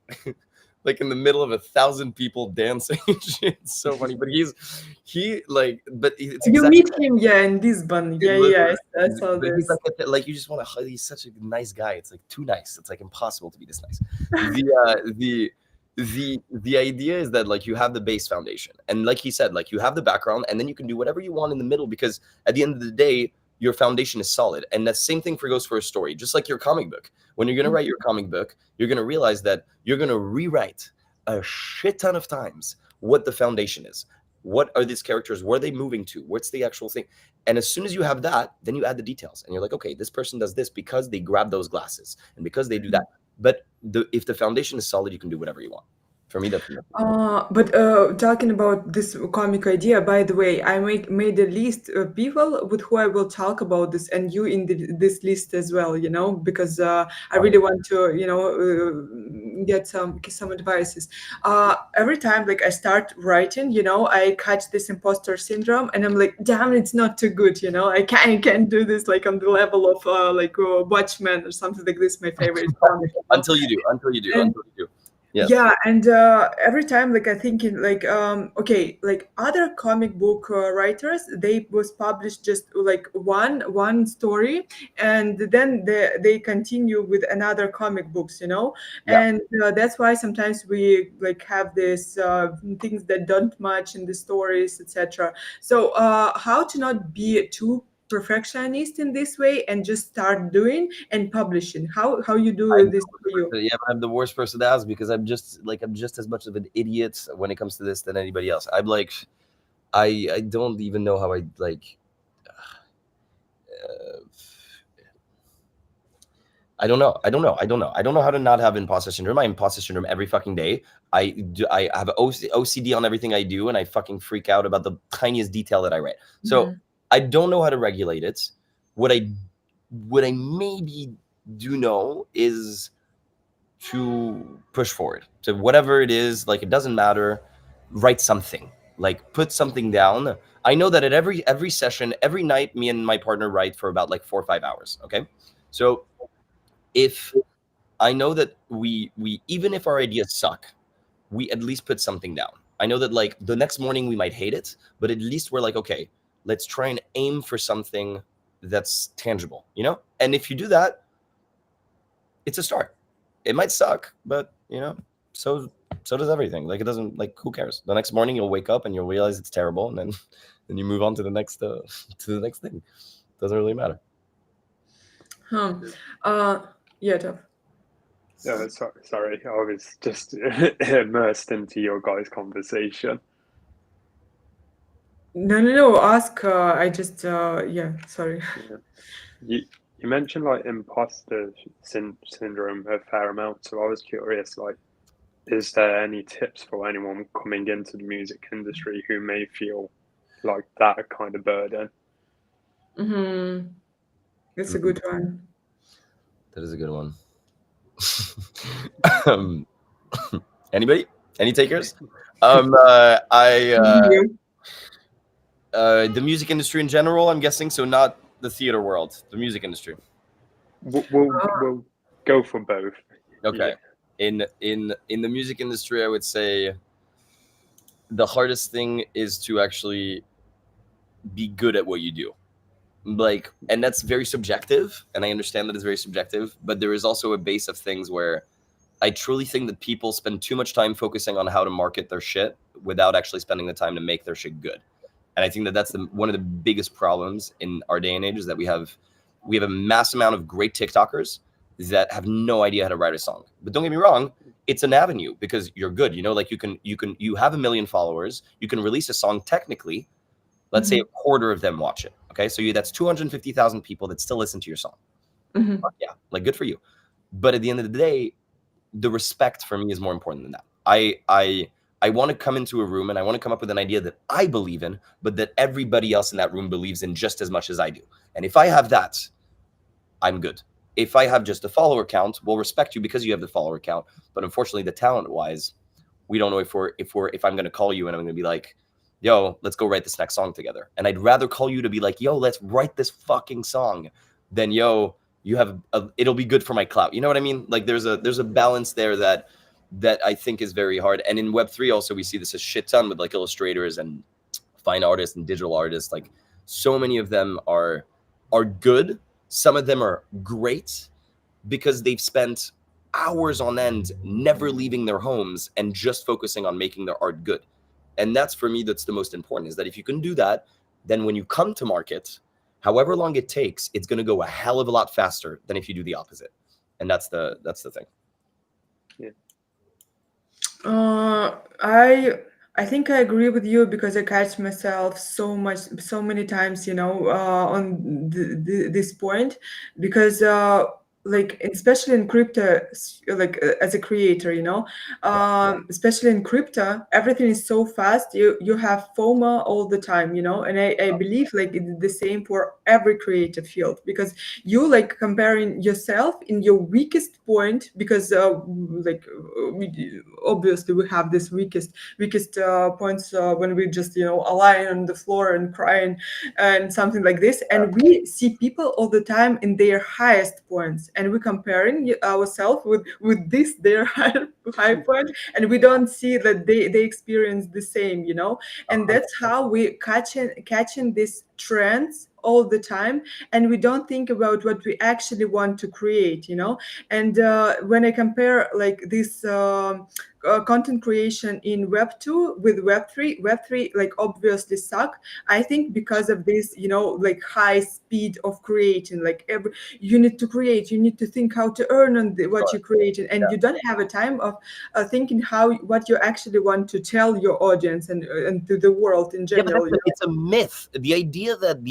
S2: like in the middle of 1,000 people dancing. It's so funny, but it's
S1: you
S2: exactly
S1: meet him, in Lisbon. Yeah, I saw
S2: but
S1: this.
S2: he's like you just want to. He's such a nice guy. It's like too nice. It's like impossible to be this nice. The idea is that like you have the base foundation, and like he said, like you have the background, and then you can do whatever you want in the middle, because at the end of the day, your foundation is solid. And that same thing goes for a story, just like your comic book. When you're going to write your comic book, you're going to realize that you're going to rewrite a shit ton of times what the foundation is. What are these characters? Where are they moving to? What's the actual thing? And as soon as you have that, then you add the details. And you're like, okay, this person does this because they grab those glasses and because they do that. But if the foundation is solid, you can do whatever you want. For me, that's
S1: But talking about this comic idea, by the way, I made a list of people with who I will talk about this, and you in this list as well, you know, because I really want to, you know, get some advices. Every time like I start writing, you know, I catch this imposter syndrome, and I'm like, damn, it's not too good, you know, I can't do this like on the level of Watchmen or something like this. My favorite comic, you know?
S2: until you do. Yes.
S1: Yeah, and every time like I think in like okay, like other comic book writers, they was published just like one story, and then they continue with another comic books, you know.
S2: Yeah.
S1: And that's why sometimes we like have this things that don't match in the stories, etc. So how to not be too perfectionist in this way and just start doing and publishing? How you do this for you?
S2: Yeah, but I'm the worst person to ask because I'm just as much of an idiot when it comes to this than anybody else. I'm like, I don't even know how I like. I don't know. I don't know how to not have imposter syndrome. I have imposter syndrome every fucking day. I have OCD on everything I do, and I fucking freak out about the tiniest detail that I write. So I don't know how to regulate it. What I maybe do know is to push forward. So whatever it is, like it doesn't matter. Write something. Like put something down. I know that at every session, every night, me and my partner write for about like 4 or 5 hours. Okay, so if I know that we even if our ideas suck, we at least put something down. I know that like the next morning we might hate it, but at least we're like, okay, let's try and aim for something that's tangible, you know? And if you do that, it's a start. It might suck, but you know, so does everything. Like it doesn't, like who cares? The next morning you'll wake up and you'll realize it's terrible, and then you move on to the next thing. Doesn't really matter.
S1: Yeah, Jeff.
S3: Yeah, sorry, I was just immersed into your guys' conversation.
S1: No. Ask. I just. Yeah. Sorry.
S3: Yeah. You mentioned like imposter syndrome a fair amount, so I was curious, like, is there any tips for anyone coming into the music industry who may feel like that kind of burden?
S1: Mm-hmm. That's a good one.
S2: That is a good one. Anybody? Any takers? The music industry in general, I'm guessing, so not the theater world, the music industry.
S3: We'll go for both.
S2: Okay. Yeah. In the music industry, I would say the hardest thing is to actually be good at what you do. Like, and that's very subjective, and I understand that it's very subjective, but there is also a base of things where I truly think that people spend too much time focusing on how to market their shit without actually spending the time to make their shit good. And I think that that's one of the biggest problems in our day and age is that we have a mass amount of great TikTokers that have no idea how to write a song. But don't get me wrong, it's an avenue because you're good. You know, like you have 1 million followers. You can release a song technically. Let's say a quarter of them watch it. Okay, so that's 250,000 people that still listen to your song. Yeah, like good for you. But at the end of the day, the respect for me is more important than that. I want to come into a room and I want to come up with an idea that I believe in, but that everybody else in that room believes in just as much as I do. And if I have that, I'm good. If I have just a follower count, we'll respect you because you have the follower count. But unfortunately, the talent-wise, we don't know if I'm going to call you and I'm going to be like, yo, let's go write this next song together. And I'd rather call you to be like, yo, let's write this fucking song than, yo, you have it'll be good for my clout. You know what I mean? Like there's a balance there that I think is very hard. And in Web3 also, we see this a shit ton with like illustrators and fine artists and digital artists. Like so many of them are good. Some of them are great because they've spent hours on end never leaving their homes and just focusing on making their art good. And that's for me, that's the most important, is that if you can do that, then when you come to market, however long it takes, it's going to go a hell of a lot faster than if you do the opposite. And that's the thing.
S1: I think I agree with you because I catch myself so many times, on this point, because like especially in crypto, like as a creator, especially in crypto, everything is so fast. You have FOMO all the time, and I believe like it's the same for every creative field, because you like comparing yourself in your weakest point, because obviously we have this weakest points when we just lying on the floor and crying and something like this, and we see people all the time in their highest points, and we comparing ourselves with this their high point, and we don't see that they experience the same, and that's how we catching these trends all the time, and we don't think about what we actually want to create, and when I compare like this content creation in web 2 with web 3 like obviously suck, I think, because of this, like high speed of creating, like you need to create, you need to think how to earn on what you created, and you don't have a time of thinking what you actually want to tell your audience and to the world in
S2: Yeah, but
S1: general.
S2: it's a myth. The idea that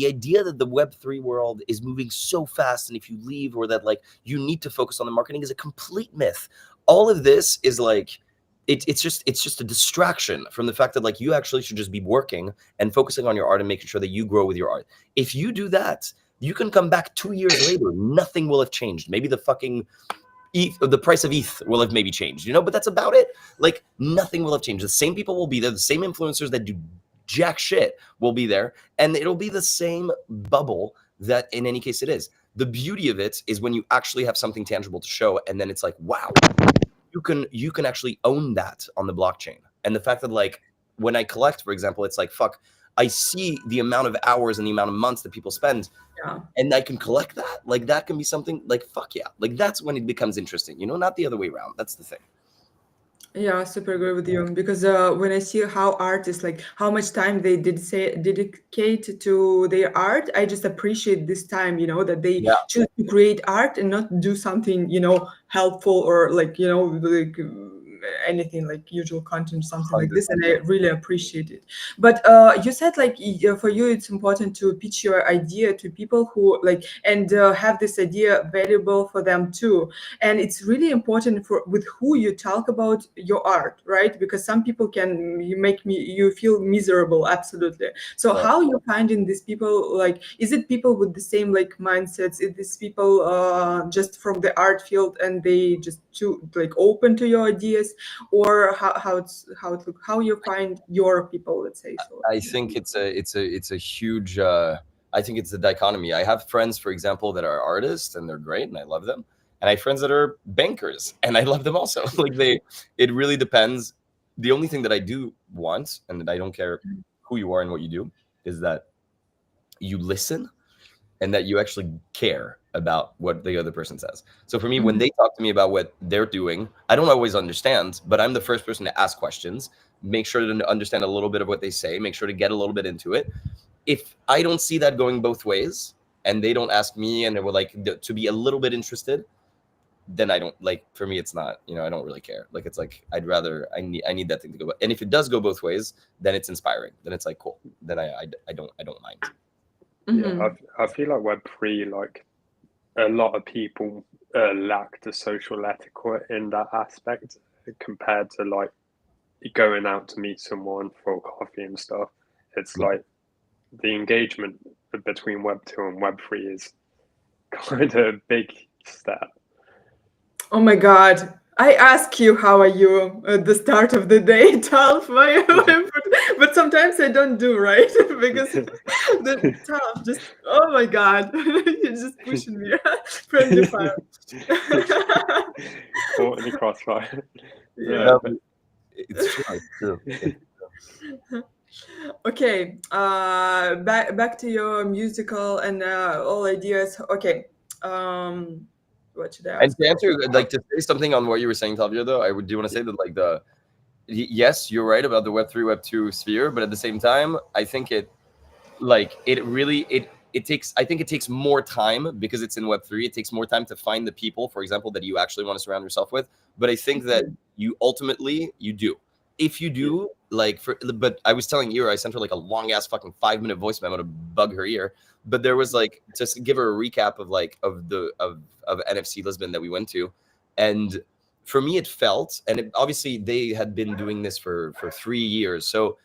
S2: the Web3 world is moving so fast, and if you leave, or that like you need to focus on the marketing, is a complete myth. All of this is like it's just a distraction from the fact that like you actually should just be working and focusing on your art and making sure that you grow with your art. If you do that, you can come back 2 years later, nothing will have changed. Maybe the fucking the price of ETH will have maybe changed, but that's about it. Like nothing will have changed. The same people will be there. The same influencers that do jack shit will be there, and it'll be the same bubble that in any case it is. The beauty of it is when you actually have something tangible to show, and then it's like, wow, you can actually own that on the blockchain. And the fact that like when I collect, for example, it's like, fuck, I see the amount of hours and the amount of months that people spend, and I can collect that. Like that can be something like, fuck yeah. Like that's when it becomes interesting, not the other way around. That's the thing.
S1: Yeah, super agree with you, because when I see how artists, like how much time they dedicate to their art, I just appreciate this time, that they choose to create art and not do something, helpful, or like, like anything like usual content, something like this, and I really appreciate it. But you said like for you it's important to pitch your idea to people who like, and have this idea valuable for them too, and it's really important for with who you talk about your art, right? Because some people can you feel miserable, absolutely. So how you finding these people? Like, is it people with the same like mindsets? Is these people just from the art field and they just too like open to your ideas, or how you find your people? Let's say so.
S2: I think it's a huge. I think it's the dichotomy. I have friends, for example, that are artists and they're great, and I love them. And I have friends that are bankers, and I love them also. Like it really depends. The only thing that I do want, and that I don't care who you are and what you do, is that you listen and that you actually care about what the other person says. So for me, when they talk to me about what they're doing, I don't always understand, but I'm the first person to ask questions, make sure to understand a little bit of what they say, make sure to get a little bit into it. If I don't see that going both ways, and they don't ask me and they were like to be a little bit interested, then I don't, like, for me, it's not, I don't really care. Like, it's like, I need that thing to go. And if it does go both ways, then it's inspiring. Then it's like, cool. Then I don't mind.
S3: Yeah, I feel like Web3, like a lot of people lack the social etiquette in that aspect compared to like going out to meet someone for coffee and stuff. It's like the engagement between Web2 and Web3 is kind of a big step.
S1: Oh my God. I ask you how are you at the start of the day, Talf, but sometimes I don't do, right? Because the Talf just, oh my God, you're just pushing me. Friendly fire.
S3: Caught in the crossfire.
S1: Yeah.
S2: It's true.
S1: Okay, back to your musical and all ideas. Okay, what should I
S2: And
S1: ask?
S2: to answer, like, to say something on what you were saying, Tavia, though, I would do want to say that, like, yes, you're right about the Web3, Web2 sphere, but at the same time, I think it really I think it takes more time because it's in Web3. It takes more time to find the people, for example, that you actually want to surround yourself with. But I think that you ultimately you do. If you do, like but I was telling Ira, I sent her like a long ass fucking 5-minute voice memo to bug her ear. But there was like, just to give her a recap of like of NFC Lisbon that we went to, and for me it felt, and obviously they had been doing this for 3 years, so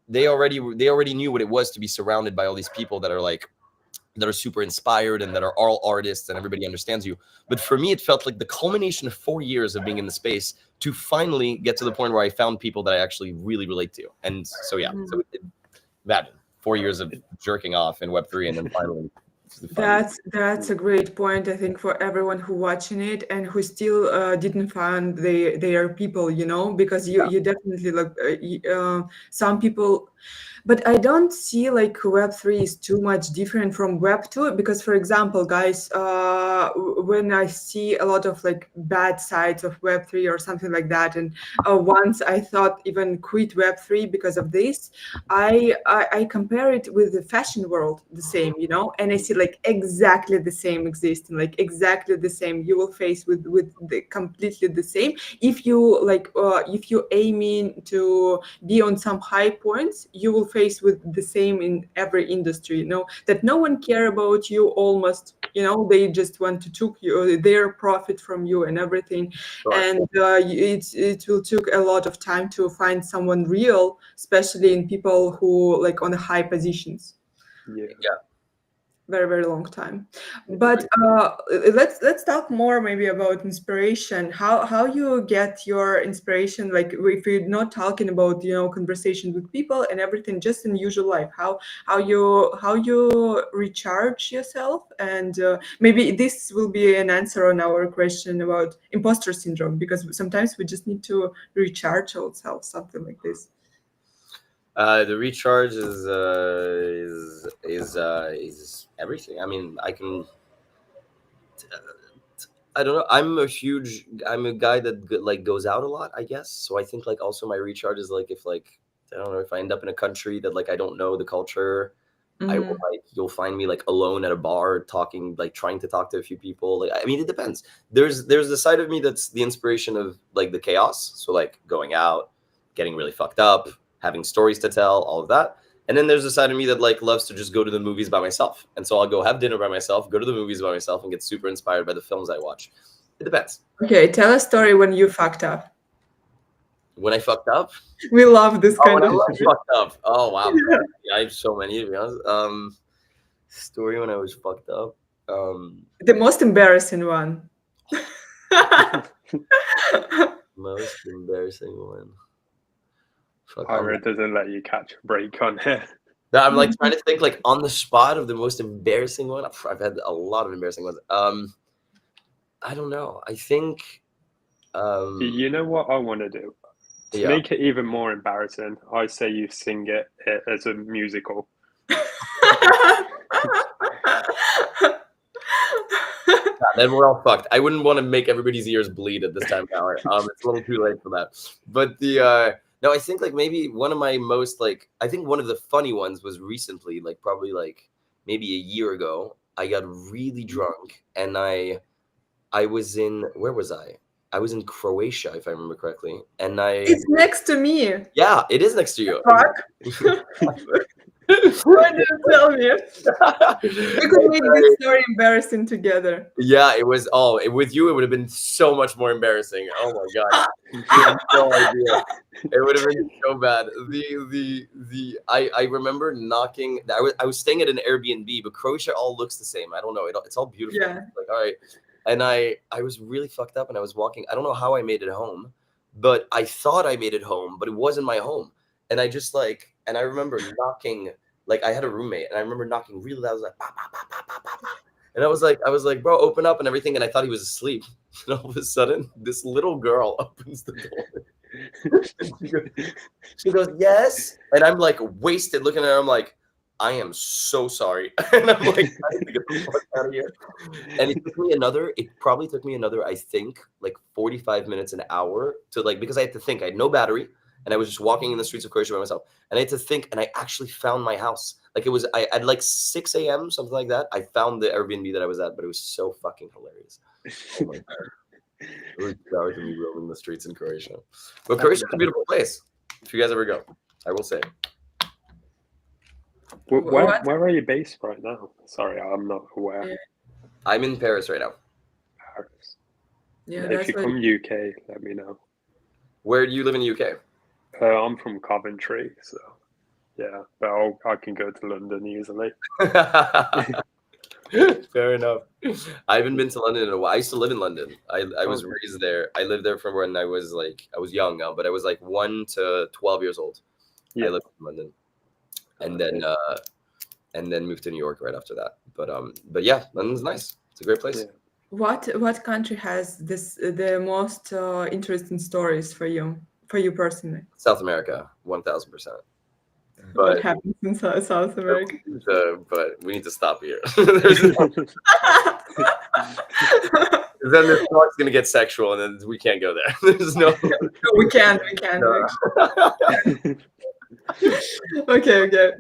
S2: they already knew what it was to be surrounded by all these people that are super inspired and that are all artists and everybody understands you. But for me, it felt like the culmination of 4 years of being in the space to finally get to the point where I found people that I actually really relate to. And so, yeah, so imagine 4 years of jerking off in Web3 and then finally.
S1: That's a great point, I think, for everyone who watching it and who still didn't find their people, because you definitely like some people. But I don't see like Web3 is too much different from Web2 because, for example, guys, when I see a lot of like bad sides of Web3 or something like that, and once I thought even quit Web3 because of this, I compare it with the fashion world, the same, and I see like exactly the same existing, like exactly the same. You will face with the completely the same. If you if you aiming to be on some high points, you will face with the same in every industry, that no one care about you almost, they just want to took their profit from you and everything.
S2: Sure.
S1: And it will take a lot of time to find someone real, especially in people who like on the high positions.
S3: Yeah.
S1: Very, very long time. But let's talk more maybe about inspiration. How you get your inspiration, like if you're not talking about conversation with people and everything, just in usual life, how you recharge yourself. And maybe this will be an answer on our question about imposter syndrome, because sometimes we just need to recharge ourselves, something like this.
S2: The recharge is everything. I mean, I don't know. I'm a guy that like goes out a lot, I guess. So I think like also my recharge is like if like I don't know, if I end up in a country that like I don't know the culture, I will you'll find me like alone at a bar talking, like trying to talk to a few people. Like I mean, it depends. There's the side of me that's the inspiration of like the chaos. So like going out, getting really fucked up, having stories to tell, all of that. And then there's a side of me that like loves to just go to the movies by myself. And so I'll go have dinner by myself, go to the movies by myself, and get super inspired by the films I watch. It depends.
S1: Okay, tell a story when you fucked up.
S2: When I fucked up?
S1: We love this kind of
S2: I fucked up. Oh wow. Yeah, I have so many, to be honest. Story when I was fucked up.
S1: The most embarrassing one.
S2: Most embarrassing one.
S3: Ira doesn't let you catch a break on here.
S2: I'm like trying to think like on the spot of the most embarrassing one. I've had a lot of embarrassing ones. I don't know. I think.
S3: You know what I want to do? To make it even more embarrassing, I say you sing it as a musical.
S2: Then we're all fucked. I wouldn't want to make everybody's ears bleed at this time of hour. It's a little too late for that. But no, I think like maybe one of my most like I think one of the funny ones was recently, like probably like maybe a year ago. I got really drunk and I was in where was I? I was in Croatia, if I remember correctly. And
S1: It's next to me.
S2: Yeah, it is next to you.
S1: Fuck. Why did you tell me? We could make this story embarrassing together.
S2: Yeah, it was. With you, it would have been so much more embarrassing. Oh my god, you have no idea. It would have been so bad. I remember knocking. I was staying at an Airbnb, but Croatia all looks the same. I don't know. It's all beautiful.
S1: Yeah.
S2: Like all right, and I was really fucked up, and I was walking. I don't know how I made it home, but I thought I made it home, but it wasn't my home. And I just like, and I remember knocking, like I had a roommate and I remember knocking really loud. I was like, bah, bah, bah, bah, bah, bah, bah. And I was like, bro, open up and everything. And I thought he was asleep. And all of a sudden, this little girl opens the door. She goes, yes. And I'm like wasted looking at her. I'm like, I am so sorry. And I'm like, I need to get the fuck out of here. And it probably took me another, I think, like 45 minutes, an hour to like, because I had to think, I had no battery. and I was just walking in the streets of Croatia by myself, and I had to think, and I actually found my house. Like it was, at like 6 a.m. something like that. I found the Airbnb that I was at, but it was so fucking hilarious. Oh my god, it was 2 hours of me roaming the streets in Croatia. But Croatia is a beautiful place. If you guys ever go, I will say.
S3: Where are you based right now? Sorry, I'm not aware.
S1: Yeah.
S2: I'm in Paris right now.
S3: Paris.
S1: Yeah,
S3: If
S1: that's
S3: you
S1: what.
S3: come UK, let me know.
S2: Where do you live in the UK?
S3: I'm from Coventry, so yeah, but I can go to London easily.
S2: Fair enough. I haven't been to London in a while. I used to live in London. I was
S3: Okay.
S2: raised there. I lived there from when I was young now, but I was like 1 to 12 years old. I
S3: Yeah.
S2: lived in London, and
S3: Okay.
S2: then moved to New York right after that. But yeah, London's nice. It's a great place.
S3: Yeah.
S1: What country has the most interesting stories for you personally?
S2: South America, 1000%.
S1: What
S2: But
S1: happens in South America?
S2: but we need to stop here. Then this talk's gonna get sexual, and then we can't go there. There's no.
S1: We can.
S2: No.
S1: Actually. Okay.
S2: Have you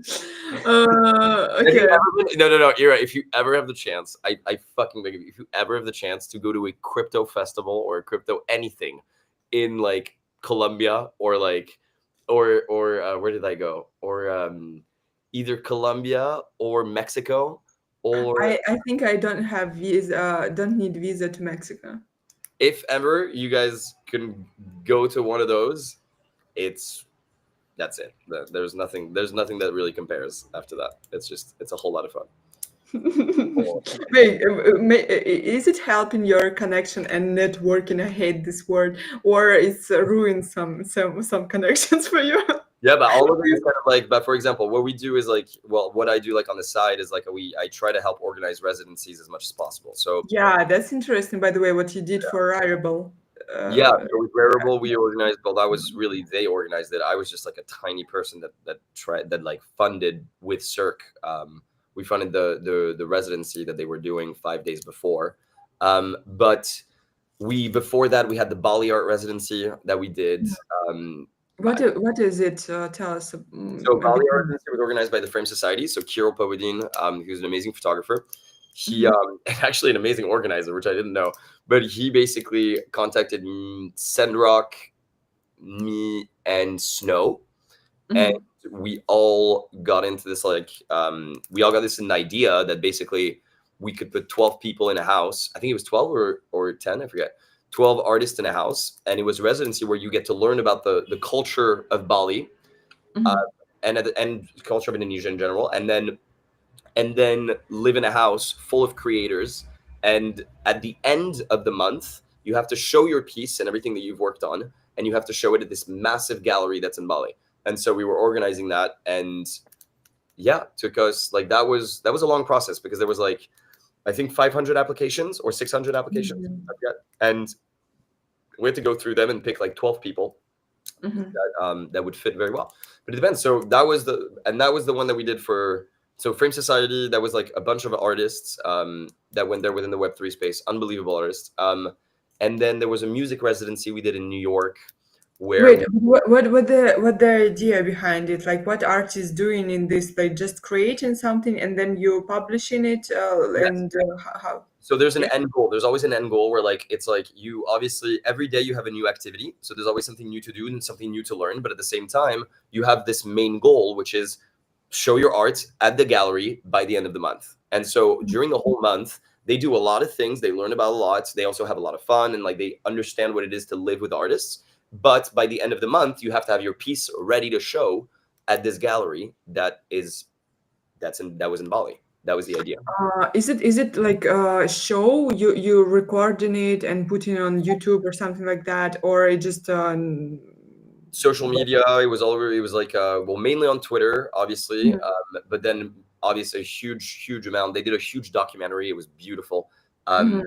S1: Okay.
S2: ever been- No, you're right. If you ever have the chance, I fucking beg of you, if you ever have the chance to go to a crypto festival or a crypto anything in like Colombia or like or where did I go? Or either Colombia or Mexico, or
S1: I think I don't have visa. Don't need visa to Mexico.
S2: if ever you guys can go to one of those, that's it. There's nothing that really compares after that. It's a whole lot of fun.
S1: Wait, is it helping your connection and networking? I hate this word, or it's ruined some connections for you.
S2: Yeah, but all of it is kind of like, but for example, what we do is like, well, what I do like on the side is like I try to help organize residencies as much as possible. So
S1: Yeah, that's interesting. By the way, what you did for Rarible.
S2: yeah, so with Wearable, we organized. Well, that was really they organized it. I was just like a tiny person that like funded with Cirque. We funded the residency that they were doing 5 days before. But before that we had the Bali art residency that we did.
S1: What is it? Tell us.
S2: So
S1: A
S2: Bali
S1: bit
S2: Art
S1: more.
S2: Residency was organized by the Frame Society. So Kiro Povedin, who's an amazing photographer, he and actually an amazing organizer, which I didn't know. But he basically contacted Sendrock, me, and Snow, and we all got into this we all got this an idea that basically we could put 12 people in a house. I think it was 12 or 10, I forget. 12 artists in a house, and it was a residency where you get to learn about the culture of Bali, and culture of Indonesia in general, and then live in a house full of creators. And at the end of the month, you have to show your piece and everything that you've worked on, and you have to show it at this massive gallery that's in Bali. And so we were organizing that, and yeah, took us like that was a long process because there was like I think 500 applications or 600 applications, I forget. And we had to go through them and pick like 12 people that would fit very well. But it depends. So that was the one that we did for Frame Society. That was like a bunch of artists that went there within the Web3 space, unbelievable artists. And then there was a music residency we did in New York.
S1: Wait, what the idea behind it? Like, what art is doing in this? Like, just creating something and then you publishing it, and how?
S2: So there's an end goal. There's always an end goal where like it's like you obviously every day you have a new activity. So there's always something new to do and something new to learn. But at the same time, you have this main goal, which is show your art at the gallery by the end of the month. And so during the whole month, they do a lot of things. They learn about a lot. They also have a lot of fun and like they understand what it is to live with artists. But by the end of the month, you have to have your piece ready to show at this gallery that was in Bali. That was the idea.
S1: Is it like a show you recording it and putting on YouTube or something like that, or it just
S2: social media? It was all over. It was like mainly on Twitter, obviously, but then obviously a huge amount. They did a huge documentary. It was beautiful, and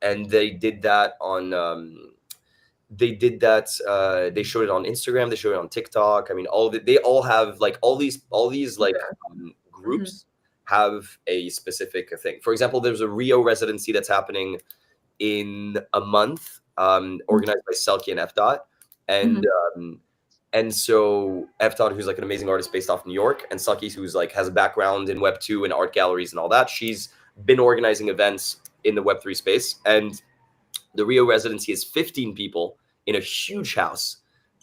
S2: they did that on. They showed it on Instagram. They showed it on TikTok. I mean, they all have like all these like groups have a specific thing. For example, there's a Rio residency that's happening in a month, organized by Selkie and FDOT. and so Efton, who's like an amazing artist based off New York, and Saki, who's like has a background in Web2 and art galleries and all that. She's been organizing events in the Web3 space, and the Rio residency is 15 people in a huge house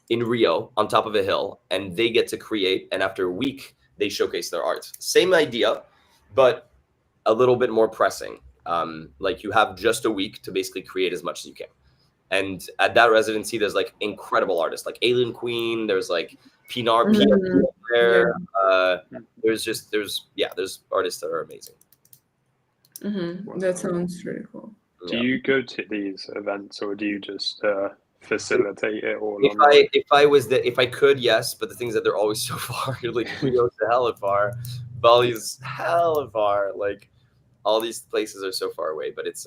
S2: in Rio on top of a hill, and they get to create. And after a week, they showcase their art. Same idea, but a little bit more pressing. Like you have just a week to basically create as much as you can. And at that residency, there's like incredible artists, like Alien Queen. There's like Pinar
S1: Mhm.
S2: there. There's artists that are amazing.
S1: That sounds really cool.
S3: Do
S2: Yeah.
S3: you go to these events, or do you just facilitate it all
S2: If
S3: online?
S2: if I could, yes, but the thing is that they're always so far. Like Rio's hella far, Bali's hella far. Like all these places are so far away. But it's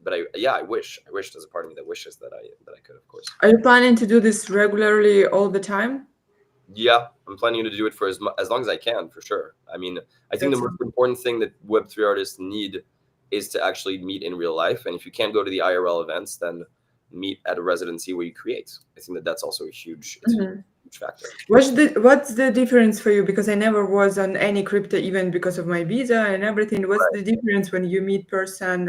S2: but I wish there's a part of me that wishes that I could, of course.
S1: Are you planning to do this regularly all the time?
S2: Yeah, I'm planning to do it for as long as I can, for sure. I mean, I think
S1: That's
S2: the most important thing that Web3 artists need is to actually meet in real life. And if you can't go to the IRL events, then meet at a residency where you create. I think that that's also a huge, it's a huge factor.
S1: What's the difference for you? Because I never was on any crypto event because of my visa and everything. What's the difference when you meet person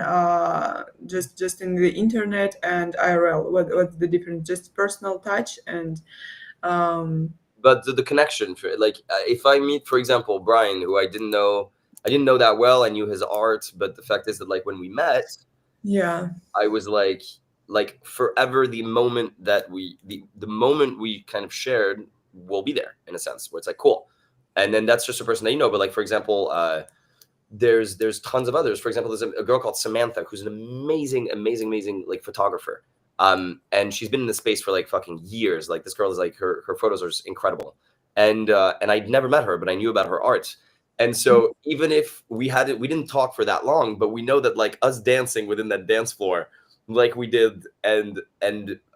S1: just in the internet and IRL? What's the difference? Just personal touch and
S2: But the connection for like if I meet, for example, Brian, who I didn't know that well. I knew his art, but the fact is that like when we met,
S1: yeah.
S2: I was like forever the moment that the moment we kind of shared will be there in a sense where it's like cool. And then that's just a person that you know. But like for example, there's tons of others. For example, there's a girl called Samantha who's an amazing like photographer. And she's been in the space for like fucking years. Like this girl is like her photos are incredible. And I'd never met her, but I knew about her art. And so even if we didn't talk for that long, but we know that like us dancing within that dance floor, like we did, and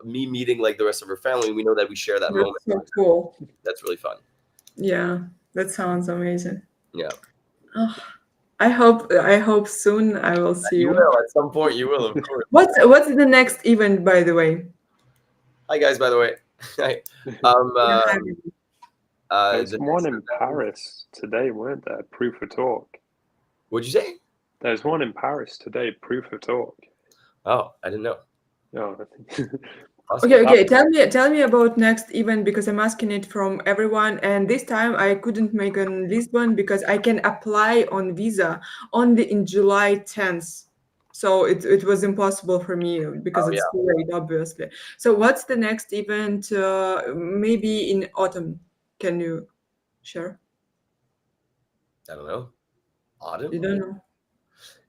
S2: me meeting like the rest of her family, we know that we share that
S1: That's
S2: moment.
S1: so cool.
S2: That's really fun.
S1: Yeah, that sounds amazing.
S2: Yeah.
S1: Oh, I hope soon I will see
S2: You
S1: you.
S2: will at some point. You will, of course.
S1: What's the next event, by the way?
S2: Hi guys, by the way. Hi.
S3: There's
S2: The
S3: one
S2: next
S3: in
S2: event-
S3: Paris today, weren't there? Proof of Talk.
S2: What'd you say?
S3: There's one in Paris today, Proof of Talk.
S2: Oh, I didn't know.
S3: Oh, I think
S2: Awesome.
S1: Okay. Tell me about next event because I'm asking it from everyone, and this time I couldn't make in Lisbon because I can apply on visa only in July 10th. So it was impossible for me because
S2: Oh,
S1: it's
S2: yeah.
S1: too late, obviously. So what's the next event? Maybe in autumn. Can you share?
S2: I don't know. Autumn?
S1: You don't know.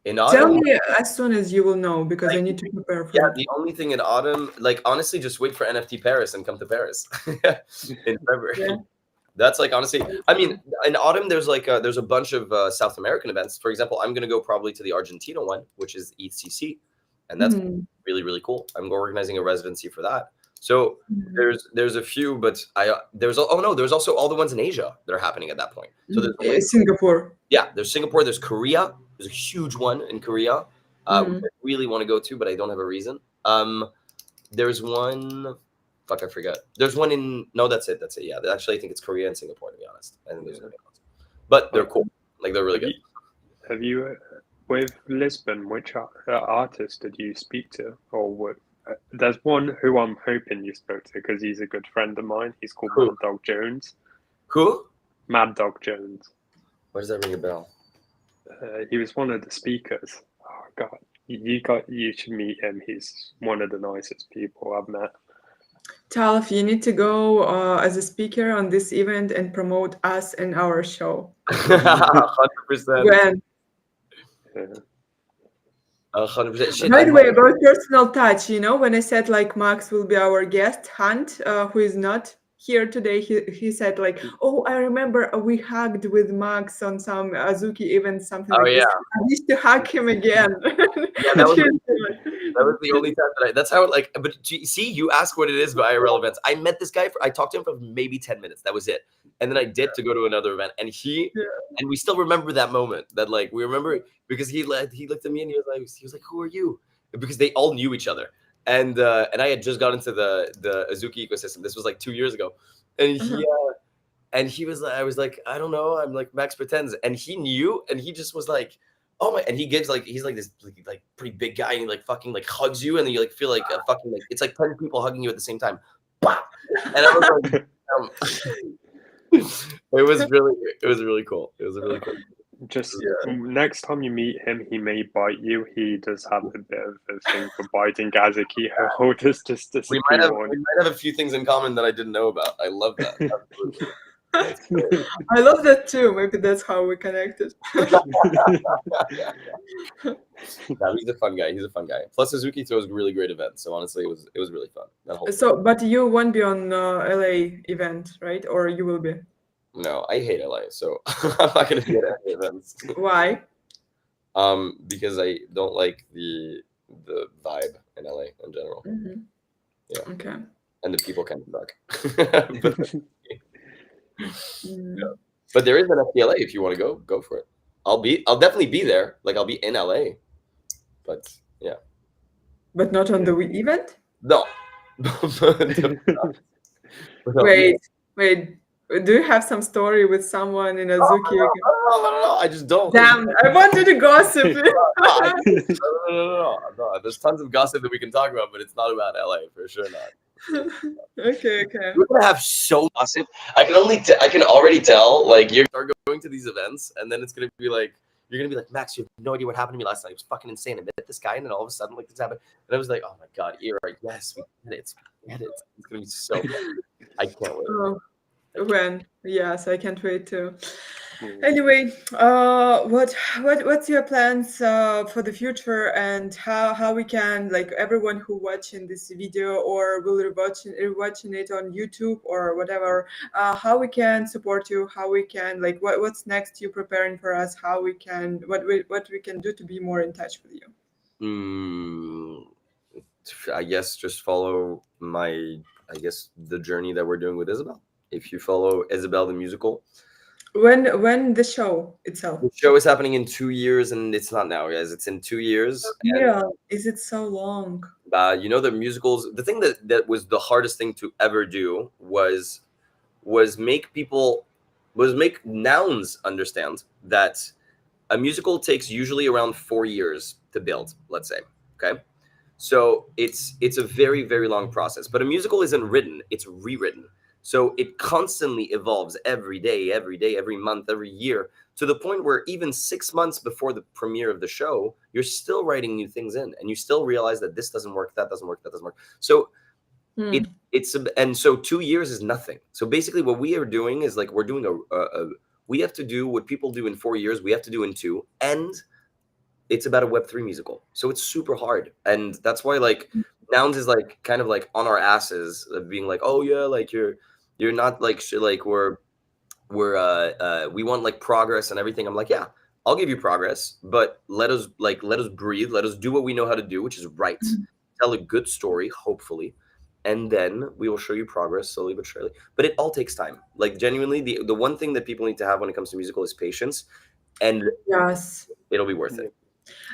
S2: In
S1: Tell
S2: autumn?
S1: me as soon as you will know because I
S2: Like,
S1: need to prepare for
S2: Yeah,
S1: it.
S2: the only thing in autumn, like honestly, just wait for NFT Paris and come to Paris in February.
S1: Yeah.
S2: That's like honestly, I mean, in autumn there's like there's a bunch of South American events. For example, I'm gonna go probably to the Argentina one, which is ECC, and that's
S1: Mhm.
S2: really cool. I'm organizing a residency for that. So there's a few, but there's also all the ones in Asia that are happening at that point. So there's
S1: Singapore.
S2: there's Singapore, there's Korea. There's a huge one in Korea. Which I really want to go to, but I don't have a reason. There's one. Fuck, I forgot. There's one in. No, that's it. Yeah, actually, I think it's Korea and Singapore. To be honest, I think there's nothing else. But they're cool. Like they're really good.
S3: Have you with Lisbon, which artist did you speak to, or what? There's one who I'm hoping you spoke to because he's a good friend of mine. He's called
S2: Who?
S3: Mad Dog Jones.
S2: Who?
S3: Mad Dog Jones.
S2: Why does that ring a bell?
S3: He was one of the speakers. Oh God, you should meet him. He's one of the nicest people I've met.
S1: Talif, you need to go as a speaker on this event and promote us and our show.
S2: 100%.
S1: When?
S2: 100%. Shit,
S1: By the way, about personal touch, when I said like Max will be our guest, Hunt, who is not here today, he said like, oh, I remember we hugged with Max on some Azuki event, something like this. I need to hug him again.
S2: Yeah, that was the only time that's how but see, you ask what it is by IRL events. I met this guy I talked to him for maybe 10 minutes. That was it. And then I dipped to go to another event, and and we still remember that moment. That like we remember because he looked at me and he was like, who are you? Because they all knew each other. and I had just got into the Azuki ecosystem. This was like 2 years ago, and he was like, I was like, I don't know, I'm like Max pretends, and he knew, and he just was like, oh my, and he gives like, he's like this like pretty big guy, and he like fucking like hugs you, and then you like feel like a fucking like it's like 10 people hugging you at the same time. Bah! And I was like, it was really cool. It was a really cool.
S3: Just next time you meet him, he may bite you. He does have a bit of a thing for biting Gazuki. He'll just
S2: We
S3: disappear
S2: might
S3: on.
S2: have a few things in common that I didn't know about. I love that. Absolutely.
S1: I love that too. Maybe that's how we connected.
S2: No, he's a fun guy. He's a fun guy. Plus, Suzuki throws really great events. So honestly, it was really fun. That whole
S1: So, but you won't be on LA event, right? Or you will be?
S2: No, I hate LA, so I'm not gonna be at any events.
S1: Why?
S2: Because I don't like the vibe in LA in general.
S1: Mm-hmm.
S2: Yeah.
S1: Okay.
S2: And the people kind of suck.
S1: Mm.
S2: Yeah. But there is an FPLA if you want to go for it. I'll definitely be there. Like I'll be in LA. But yeah.
S1: But not on the event?
S2: No.
S1: Wait. Do you have some story with someone in Azuki?
S2: No, I just don't.
S1: Damn, I wanted to gossip.
S2: No. There's tons of gossip that we can talk about, but it's not about LA for sure. Not.
S1: Okay.
S2: We're gonna have so gossip. I can already tell. Like you're going to these events, and then it's gonna be like you're gonna be like, Max, you have no idea what happened to me last night. It was fucking insane. I met this guy, and then all of a sudden, like this happened, and I was like, oh my god, Era, yes, we get it. It's gonna be so fun. I can't wait.
S1: Oh, when? Yes, I can't wait too.
S3: Mm.
S1: Anyway, what's your plans for the future, and how we can, like, everyone who watching this video or will rewatching it on YouTube or whatever, how we can support you, how we can, like, what's next you preparing for us, how we can, what we can do to be more in touch with you.
S2: I guess just follow the journey that we're doing with Isabel. If you follow Isabel the musical.
S1: When the show itself?
S2: The show is happening in 2 years, and it's not now, guys. It's in 2 years.
S1: Yeah, is it so long?
S2: You know, the musicals. The thing that was the hardest thing to ever do was make nouns understand that a musical takes usually around 4 years to build. Let's say, okay. So it's a very, very long process. But a musical isn't written; it's rewritten. So it constantly evolves every day, every month, every year, to the point where even 6 months before the premiere of the show, you're still writing new things in, and you still realize that this doesn't work, that doesn't work, that doesn't work. So and so 2 years is nothing. So basically, what we are doing is like we're doing we have to do what people do in 4 years, we have to do in 2, and it's about a Web3 musical. So it's super hard, and that's why like Nouns is like kind of like on our asses of being like, oh yeah, like you're not like like we want like progress and everything. I'm like, yeah, I'll give you progress, but let us breathe, let us do what we know how to do, which is write, tell a good story, hopefully, and then we will show you progress slowly but surely. But it all takes time. Like genuinely, the one thing that people need to have when it comes to musical is patience, and
S1: yes,
S2: it'll be worth it.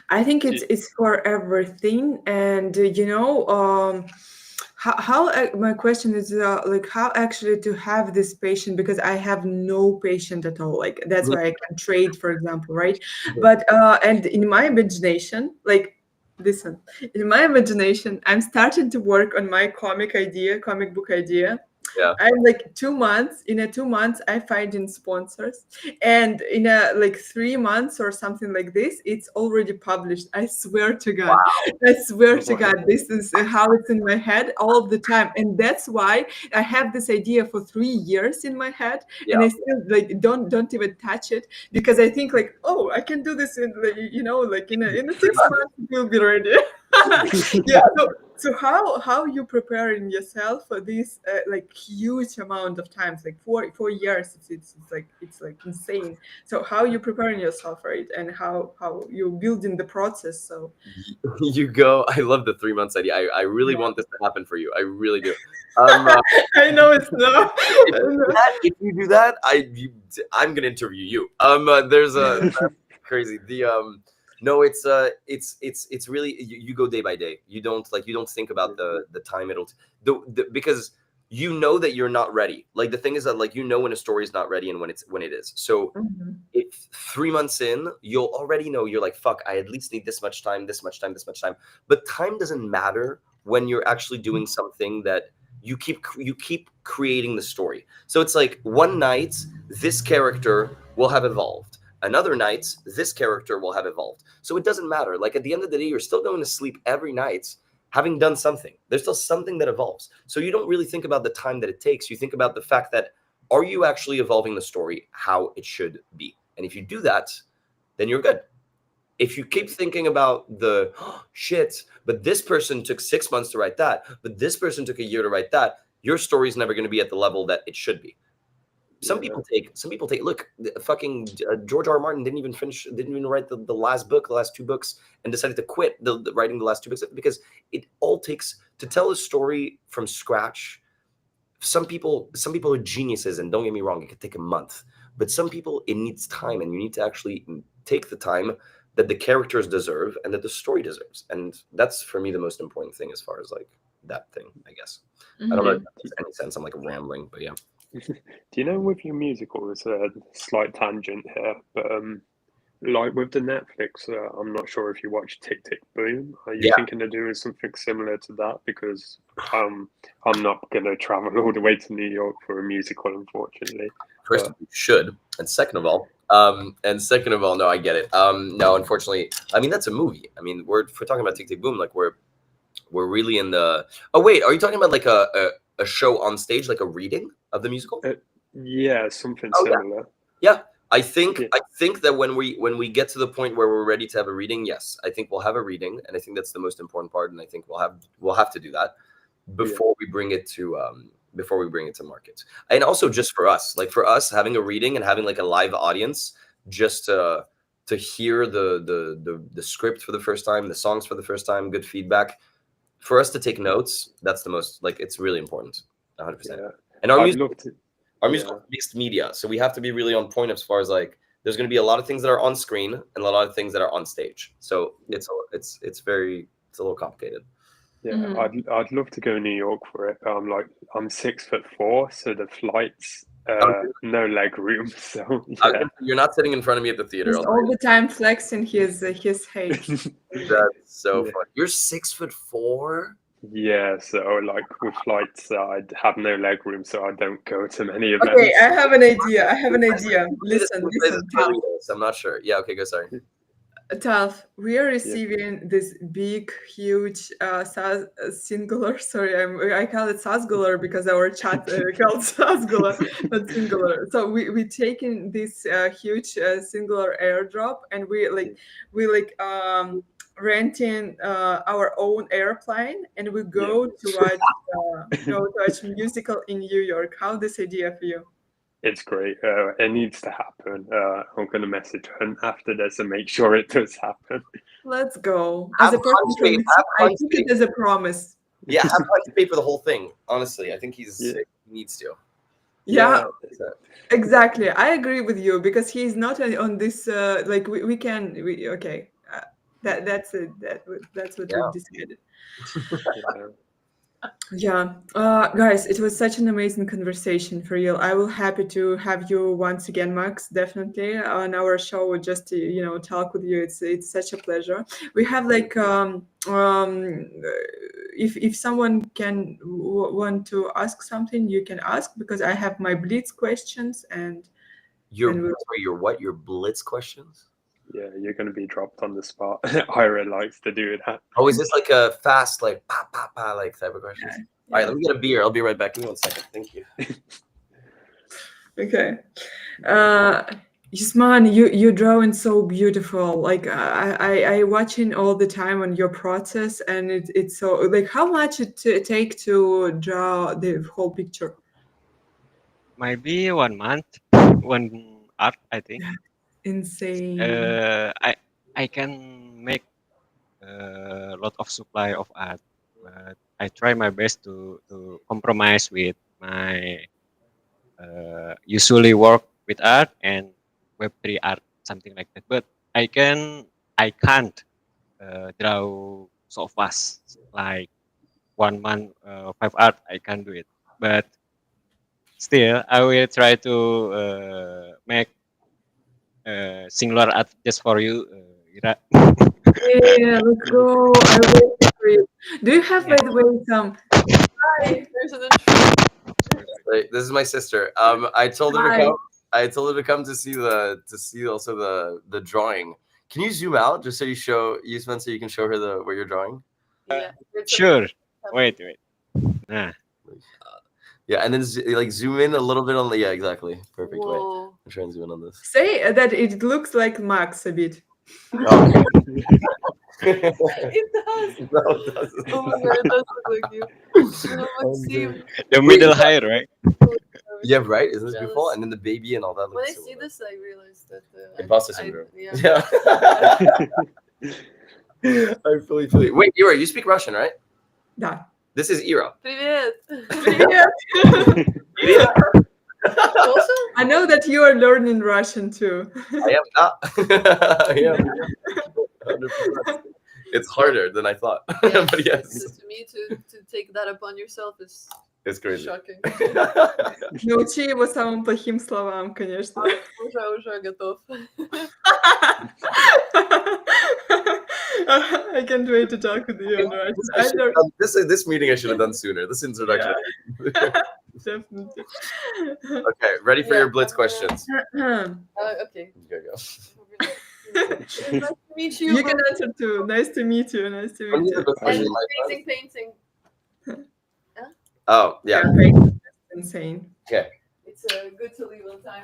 S1: I think it's for everything, and how my question is like how actually to have this patience, because I have no patience at all. Like that's why I can trade, for example, right? But and in my imagination, like listen, in my imagination, I'm starting to work on my comic book idea.
S2: Yeah.
S1: I'm like 2 months. In 2 months, I find in sponsors, and in like 3 months or something like this, it's already published. I swear to God.
S2: Wow.
S1: I swear to God, this is how it's in my head all the time, and that's why I have this idea for 3 years in my head, and I still like don't even touch it, because I think like, oh, I can do this in like, like in a 6 months it will be ready. Yeah. So how you preparing yourself for this like huge amount of times, like 4 years? It's like insane. So how you preparing yourself, right? And how you building the process? So
S2: you go. I love the 3 months idea. I really want this to happen for you. I really do.
S1: I know it's not.
S2: If you do that, I'm gonna interview you. There's a crazy No, it's really you go day by day. You don't think about the time because you know that you're not ready. Like the thing is that like you know when a story is not ready and when it is. So
S1: Mhm.
S2: if 3 months in, you'll already know you're like, fuck, I at least need this much time, this much time, this much time. But time doesn't matter when you're actually doing something that you keep creating the story. So it's like one night this character will have evolved. Another night this character will have evolved. So it doesn't matter. Like at the end of the day, you're still going to sleep every night having done something. There's still something that evolves. So you don't really think about the time that it takes. You think about the fact that are you actually evolving the story how it should be? And if you do that, then you're good. If you keep thinking about the oh, shit, but this person took 6 months to write that, but this person took a year to write that, your story is never going to be at the level that it should be. Some people take look, fucking George R. R. Martin didn't even write the last book, the last two books, and decided to quit the writing the last two books because it all takes to tell a story from scratch. Some people are geniuses, and don't get me wrong, it could take a month, but some people it needs time, and you need to actually take the time that the characters deserve and that the story deserves. And that's for me the most important thing as far as like that thing, I guess. I don't know if
S1: Mhm.
S2: that makes any sense. I'm like rambling, but yeah.
S3: Do you know with your musicals, a slight tangent here, but like with the Netflix, I'm not sure if you watch Tick Tick Boom. Are you
S2: Yeah.
S3: thinking of doing something similar to that? Because I'm not going to travel all the way to New York for a musical, unfortunately.
S2: First of all, you should, and second of all, no, I get it. No, unfortunately, I mean that's a movie. I mean, if we're talking about Tick Tick Boom, like we're really in the. Oh wait, are you talking about like a show on stage, like a reading of the musical?
S3: Yeah, something
S2: Oh yeah,
S3: similar.
S2: yeah. I think
S3: Yeah.
S2: that when we get to the point where we're ready to have a reading, yes, I think we'll have a reading, and I think that's the most important part, and I think we'll have to do that before we bring it to market. And also just for us, like for us having a reading and having like a live audience, just to hear the script for the first time, the songs for the first time, good feedback, for us to take notes, that's the most, like, it's really important, 100%.
S3: Yeah.
S2: And our
S3: I'd
S2: music
S3: love to.
S2: our
S3: Yeah.
S2: musical is mixed media, so we have to be really on point as far as like there's going to be a lot of things that are on screen and a lot of things that are on stage. So it's a little complicated.
S3: Yeah,
S1: Mhm.
S3: I'd love to go to New York for it. I'm 6'4", so the flights
S2: Oh,
S3: no leg room. So
S2: I was
S3: yeah.
S2: gonna say, you're not sitting in front of me at the theater.
S1: He's
S2: I'll tell
S1: all
S2: you
S1: the time flexing his height.
S2: that. That's so
S3: Yeah.
S2: funny. You're 6'4".
S3: Yeah, so like with flights, I'd have no leg room, so I don't go to many
S1: Okay,
S3: events.
S1: I have an idea. I have an idea. Listen,
S2: Who plays
S1: listen,
S2: this
S1: Tal.
S2: Doritos? I'm not sure. Yeah. Okay. Go. Sorry.
S1: Talf, we are
S3: Yeah.
S1: receiving this big, huge singular. Sorry, I call it sasgular because our chat called sasgular, not singular. So we taking this huge singular airdrop, and we renting our own airplane, and we go to watch musical in New York. How this idea for you?
S3: It's great. It needs to happen. I'm gonna message her after this and make sure it does happen.
S1: Let's go. As
S2: Have
S1: a person
S2: Hans
S1: from
S2: pay.
S1: Mexico,
S2: Have
S1: I
S2: Hans
S1: took
S2: pay.
S1: it as a promise.
S2: Yeah. Have Hans pay for the whole thing. Honestly, I think he
S3: Yeah.
S2: needs to.
S1: Yeah,
S3: Yeah.
S1: exactly. I agree with you because he's not on this. Like okay. That's it. That's what
S2: Yeah.
S1: we've decided.
S3: Yeah.
S1: Yeah, guys, it was such an amazing conversation for real. I will happy to have you once again, Max. Definitely on our show, just to talk with you. It's such a pleasure. We have like if someone can want to ask something, you can ask because I have my blitz questions and
S2: Your
S1: we'll
S2: your what? Your blitz questions?
S3: Yeah, you're going to be dropped on the spot. Ira likes to do that.
S2: Oh, is this like a fast, like pa pa pa, like type of questions?
S1: yeah,
S2: All right,
S1: yeah.
S2: let me get a beer. I'll be right back. Give me 1 second. Thank you.
S1: Okay. Yusman, you drawing so beautiful. Like I watching all the time on your process, and it's so like how much it take to draw the whole picture.
S4: Maybe 1 month, one art, I think.
S1: Insane.
S4: I can make a lot of supply of art, but I try my best to compromise with my usually work with art and Web3 art, something like that. But I can I can't draw so fast. Like 1 month, 5 art, I can do it. But still, I will try to make singular art just for you, Ira.
S1: Yeah, let's go. I'm waiting for you. Do you have, by the way, some?
S5: Hey, there's an intrusion.
S2: Wait, this is my sister. I told her to
S1: Hi.
S2: come. I told her to come to see also the drawing. Can you zoom out just so you show you Spencer? You can show her what you're drawing.
S5: Yeah. it's a-
S4: Sure. Wait. Nah.
S2: Yeah, and then like zoom in a little bit on the exactly perfect. Wait,
S5: Whoa.
S2: I'm trying to zoom in on this.
S1: Say that it looks like Max a bit.
S2: Oh.
S5: It does.
S2: No, it doesn't.
S5: Oh my god, it does look like you. Maxime.
S4: The
S2: Wait,
S4: middle hair, right?
S2: Yeah, right. Isn't this
S5: Jealous.
S2: beautiful? And then the baby and all that.
S5: When I
S2: Looks so
S5: see
S2: well.
S5: this, I realize that
S2: Imposter syndrome.
S5: yeah.
S2: Yeah. I fully feel you. Wait, Ira, you speak Russian, right?
S1: Да.
S2: This is Ira.
S5: Привет.
S1: Yeah.
S5: Also,
S1: I know that you are learning Russian too.
S2: I am not. I am. 100%. It's harder than I thought.
S5: yeah,
S2: But yes,
S5: to me to take that upon yourself is
S2: it's crazy.
S5: shocking.
S1: Научи его самым плохим словам, конечно.
S5: Уже готов.
S1: I can't wait to talk with you on Russian.
S2: I
S1: I
S2: should
S1: learned,
S2: have done- this meeting I should have done sooner. This introduction.
S1: definitely.
S2: Okay, ready for
S5: Yeah,
S2: your blitz
S5: I'm,
S2: questions?
S5: Okay.
S2: Here you go.
S5: Nice to meet you.
S1: You can answer too. Nice to meet you. Nice to
S2: When
S1: meet
S2: you
S1: you.
S2: the blitz
S5: And
S2: question, my friend?
S5: amazing painting.
S2: Oh yeah.
S1: Great. Insane.
S2: Okay.
S5: It's good to leave on time.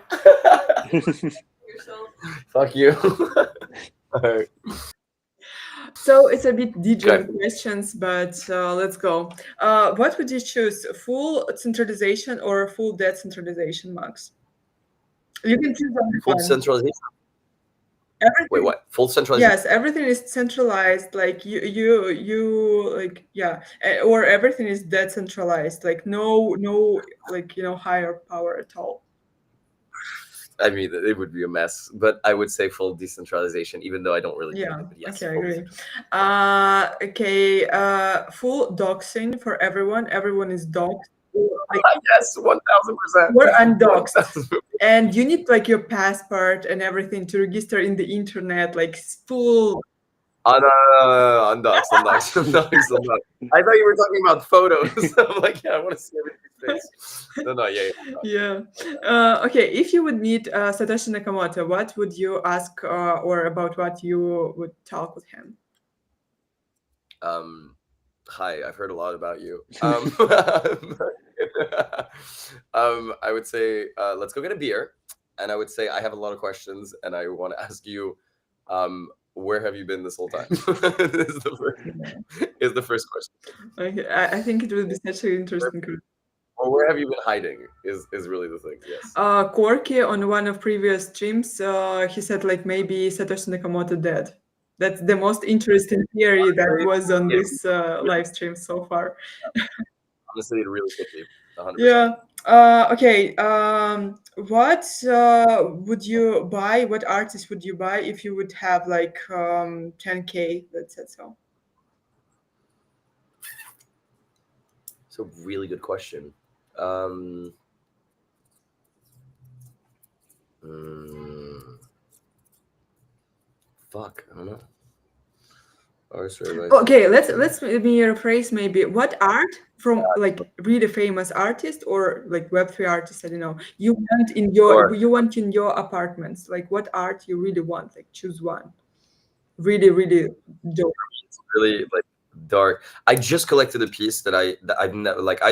S5: Yourself.
S2: Fuck you. All right.
S1: So it's a bit different
S2: Okay.
S1: questions, but let's go. What would you choose? Full centralization or full decentralization, Max? You can choose only
S2: Full
S1: one.
S2: centralization.
S1: Everything,
S2: Wait, what? Full centralization.
S1: yes, everything is centralized. Like you like yeah, or everything is decentralized. Like no, like higher power at all.
S2: I mean, it would be a mess, but I would say full decentralization, even though I don't really
S1: Yeah.
S2: believe it. But yes,
S1: Okay, I
S2: full
S1: agree.
S2: decentralization.
S1: Okay. Full doxing for everyone. Everyone is doxed. Like,
S2: Yes, 1,000%.
S1: we're undoxed.
S2: 1,000%.
S1: and you need like your passport and everything to register in the internet, like full.
S2: Oh, no, undoxed. I thought you were talking about photos. I'm like, yeah, I want to see everything's face. No, yeah.
S1: Yeah. Okay. If you would meet Satoshi Nakamoto, what would you ask, or about what you would talk with him?
S2: Hi, I've heard a lot about you. I would say, let's go get a beer. And I would say, I have a lot of questions, and I want to ask you, where have you been this whole time? is the first question.
S1: Okay. I think it will be such an interesting.
S2: Or where have you been hiding? Is really the thing. Yes.
S1: Corky on one of previous streams, he said like maybe Satoshi Nakamoto dead. That's the most interesting theory that was on this live stream so far.
S2: Honestly, it really could be 100%.
S1: Yeah. Okay. What would you buy? What artist would you buy if you would have like 10K? Let's say so.
S2: It's a really good question. Fuck, I don't know.
S1: Okay, let's maybe rephrase maybe what art from like really famous artist or like Web3 artist, I don't know, you want in your apartments, like what art you really want, like choose one. Really dope.
S2: It's really like dark. I just collected a piece that I've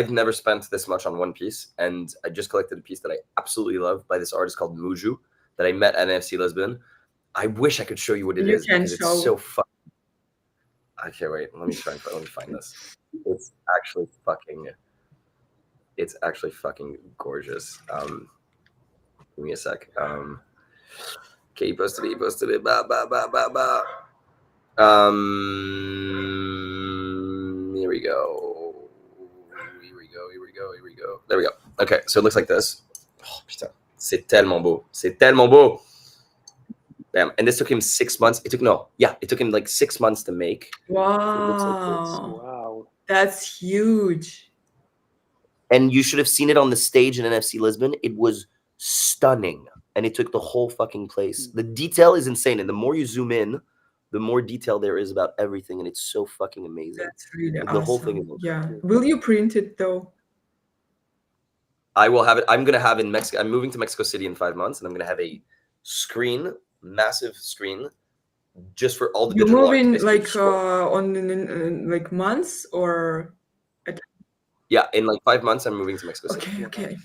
S2: never spent this much on one piece, and I just collected a piece that I absolutely love by this artist called Muju that I met at NFC Lisbon. I wish I could show you what it is because it's so fun. Okay, wait. Let me find this. It's actually fucking gorgeous. Give me a sec. Okay, you posted it. Here we go. There we go. Okay, so it looks like this. Oh putain, c'est tellement beau. Damn. And this took him 6 months. It took him like 6 months to make. It looks like this.
S1: Wow,
S3: Wow.
S1: that's huge.
S2: And you should have seen it on the stage in NFC Lisbon. It was stunning. And it took the whole fucking place. The detail is insane. And the more you zoom in, the more detail there is about everything. And it's so fucking amazing.
S1: That's really
S2: Like, the whole thing
S1: awesome.
S2: is
S1: Yeah. Will you print it though?
S2: I will have it. I'm gonna have in Mexico. I'm moving to Mexico City in 5 months, and I'm gonna have a screen, massive screen, just for all the
S1: You
S2: digital art.
S1: moving
S2: Basically,
S1: like
S2: scroll.
S1: on like months or?
S2: Yeah, in like 5 months, I'm moving to Mexico City.
S1: Okay,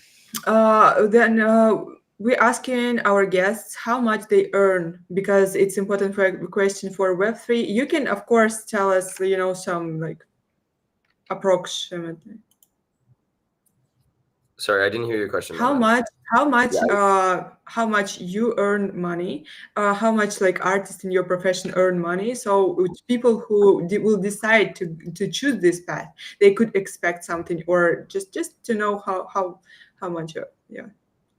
S1: then we're asking our guests how much they earn because it's important for a question for Web3. You can of course tell us, some like approximately.
S2: Sorry, I didn't hear your question.
S1: How
S2: Madeline.
S1: much
S2: Yeah.
S1: how much you earn money, how much like artists in your profession earn money, so people who will decide to choose this path, they could expect something, or just to know how much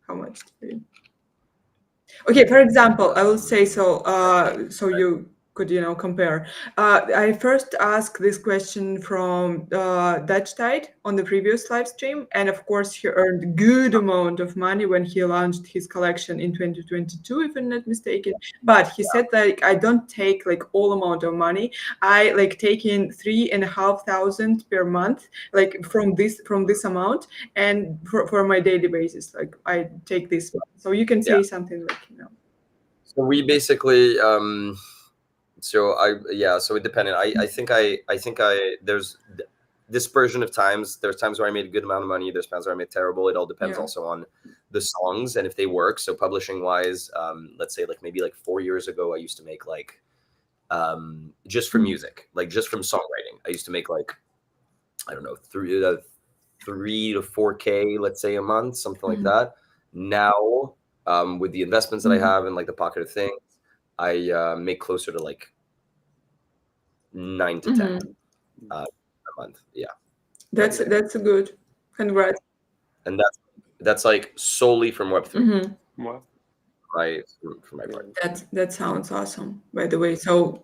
S1: how much okay, for example, I will say so you could compare. I first asked this question from Dutch Tide on the previous live stream, and of course he earned good amount of money when he launched his collection in 2022, if I'm not mistaken. But he said like, I don't take like all amount of money. I like take in 3,500 per month, like from this amount, and for my daily basis, like I take this. So you can say something like
S2: So we basically so it depended. I think there's dispersion of times. There's times where I made a good amount of money, there's times where I made terrible. It all depends also on the songs and if they work. So publishing wise, let's say like maybe like 4 years ago I used to make like just for music, like just from songwriting, I used to make like, I don't know, 3 to 4K, let's say, a month, something like that. Now with the investments that I have and like the pocket of things, I make closer to like 9 to 10 a month. Yeah,
S1: that's a good. Congrats.
S2: and that's like solely from Web3.
S3: Wow.
S2: For my part.
S1: That sounds awesome, by the way. So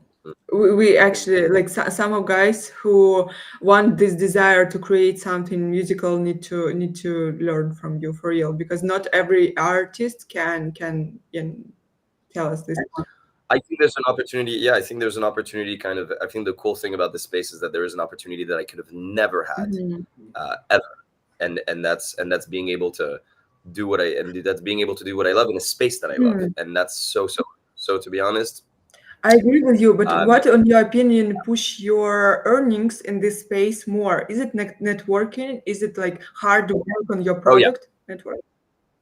S1: we actually like some of guys who want this desire to create something musical need to learn from you for real, because not every artist can tell us this.
S2: I think there's an opportunity. Yeah, I think there's an opportunity. Kind of. I think the cool thing about this space is that there is an opportunity that I could have never had ever, and that's being able to do what that's being able to do what I love in a space that I love, and that's so. To be honest,
S1: I agree with you, but what, in your opinion, push your earnings in this space more? Is it networking? Is it like hard work on your product? Network.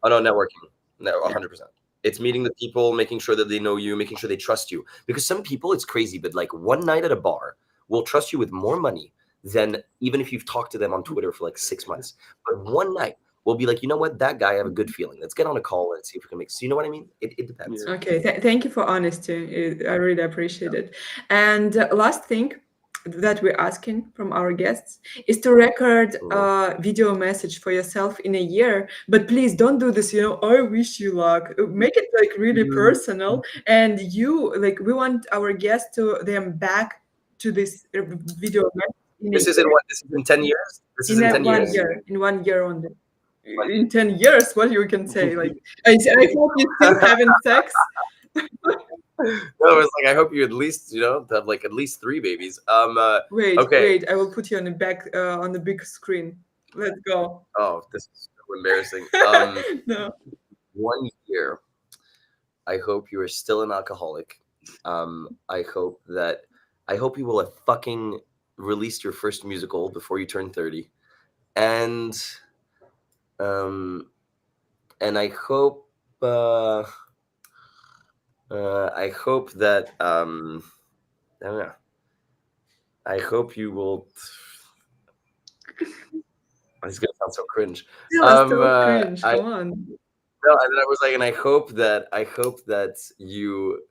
S2: Oh no, networking. No, 100%. It's meeting the people, making sure that they know you, making sure they trust you. Because some people, it's crazy, but like one night at a bar will trust you with more money than even if you've talked to them on Twitter for like 6 months. But one night will be like, you know what, that guy, I have a good feeling. Let's get on a call and see if we can make. So you know what I mean? It depends.
S1: Okay, thank you for honesty. I really appreciate it. And last thing that we're asking from our guests is to record a video message for yourself in a year. But please don't do this, I wish you luck. Make it like really personal. And we want our guests to them back to this video message.
S2: This is in what? This is in 10 years? This is in 10
S1: 1
S2: years?
S1: year. In 1 year only. In 10 years, what you can say? Like, I hope you're still having sex.
S2: No, it's like I hope you at least have like at least 3 babies.
S1: Wait, I will put you on the big screen. Let's go.
S2: Oh, this is so embarrassing.
S1: No.
S2: 1 year. I hope you are still an alcoholic. I hope you will have fucking released your first musical before you turn 30, and I hope that I don't know. I hope you will. It's gonna sound so cringe.
S1: So cringe. Come on.
S2: No, and then I was like, and I hope that you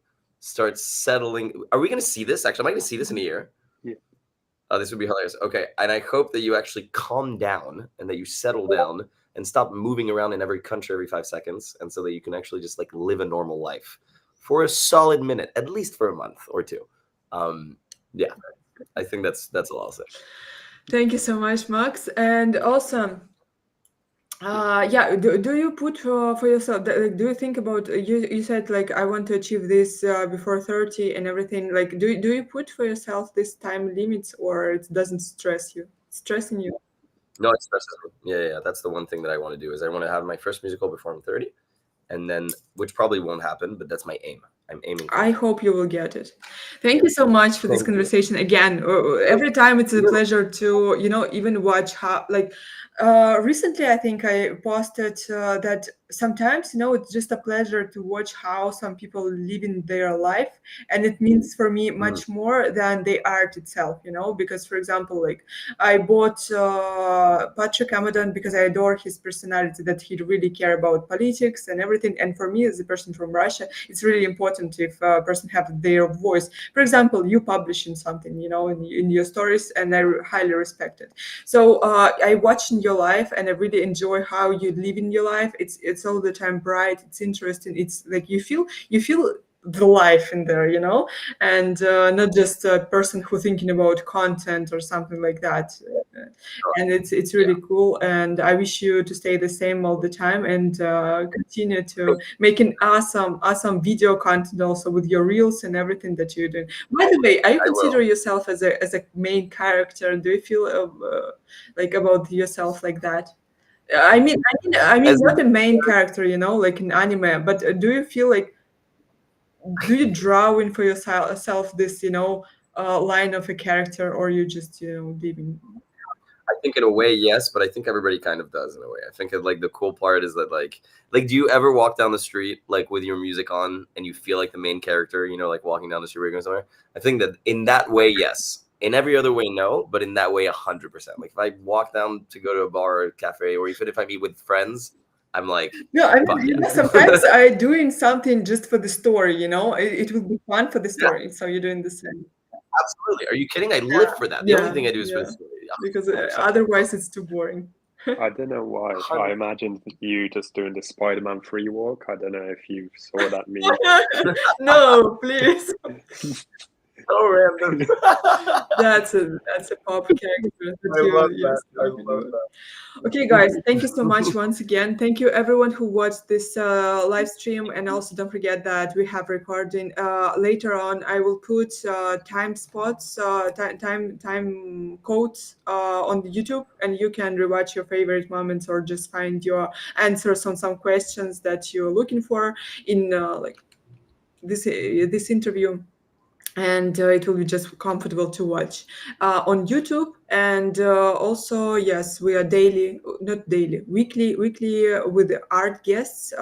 S2: start settling. Are we gonna see this? Actually, am I gonna see this in a year?
S3: Yeah.
S2: Oh, this would be hilarious. Okay, and I hope that you actually calm down and that you settle down and stop moving around in every country every 5 seconds, and so that you can actually just like live a normal life for a solid minute, at least for a month or two. Yeah, I think that's all I'll say.
S1: Thank you so much, Max. And also, yeah, do you put for yourself, like, do you think about, you said like I want to achieve this before 30 and everything, like do you put for yourself this time limits, or it doesn't stress you? It's stressing you?
S2: No, it stresses me. Yeah. That's the one thing that I want to do is I want to have my first musical before I'm 30, and then which probably won't happen, but that's my aim. I'm aiming for
S1: I
S2: that.
S1: hope you will get it. Thank you so much for this
S2: Thank you.
S1: conversation again. Every time it's a pleasure to, even watch how, like, recently I think I posted that sometimes, it's just a pleasure to watch how some people live in their life. And it means for me much more than the art itself, because, for example, like I bought Patrick Amadon because I adore his personality, that he really care about politics and everything. And for me, as a person from Russia, it's really important if a person have their voice. For example, you publishing something, in your stories, and I highly respect it. So I watch in your life, and I really enjoy how you live in your life. It's all the time bright. It's interesting. It's like you feel the life in there, and not just a person who thinking about content or something like that. And it's really cool, and I wish you to stay the same all the time, and continue to making awesome video content also with your reels and everything that you're doing. By the way, are you
S2: I
S1: consider
S2: will.
S1: yourself as a main character? Do you feel like about yourself like that? I mean,
S2: As
S1: not a main character, like in anime, but do you feel like, do you draw in for yourself this, line of a character, or you just, living?
S2: I think in a way, yes, but I think everybody kind of does in a way. I think like the cool part is that like do you ever walk down the street like with your music on and you feel like the main character, like walking down the street or going somewhere? I think that in that way, yes. In every other way, no, but in that way, 100%. Like if I walk down to go to a bar or cafe, or even if I meet with friends, I'm like,
S1: No, I mean,
S2: fuck yeah.
S1: sometimes I doing something just for the story, it will be fun for the
S2: Yeah,
S1: story, so you're doing the same.
S2: absolutely. Are you kidding? I live for that. The only
S1: Yeah,
S2: thing I do is for the
S1: yeah,
S2: story.
S1: because
S2: 100%.
S1: otherwise it's too boring.
S3: I don't know why. I imagined you just doing the Spider-Man free walk. I don't know if you saw that meme.
S1: No, please.
S2: So random.
S1: That's a pop character that
S2: I love
S1: you
S2: that.
S1: yes
S2: I
S1: talking
S2: love
S1: about.
S2: that.
S1: Okay, guys, thank you so much once again. Thank you everyone who watched this live stream, and also don't forget that we have recording later on. I will put time spots, time codes on the YouTube, and you can rewatch your favorite moments or just find your answers on some questions that you're looking for in like this interview, and it will be just comfortable to watch on YouTube. And also, yes, we are daily, not daily, weekly with art guests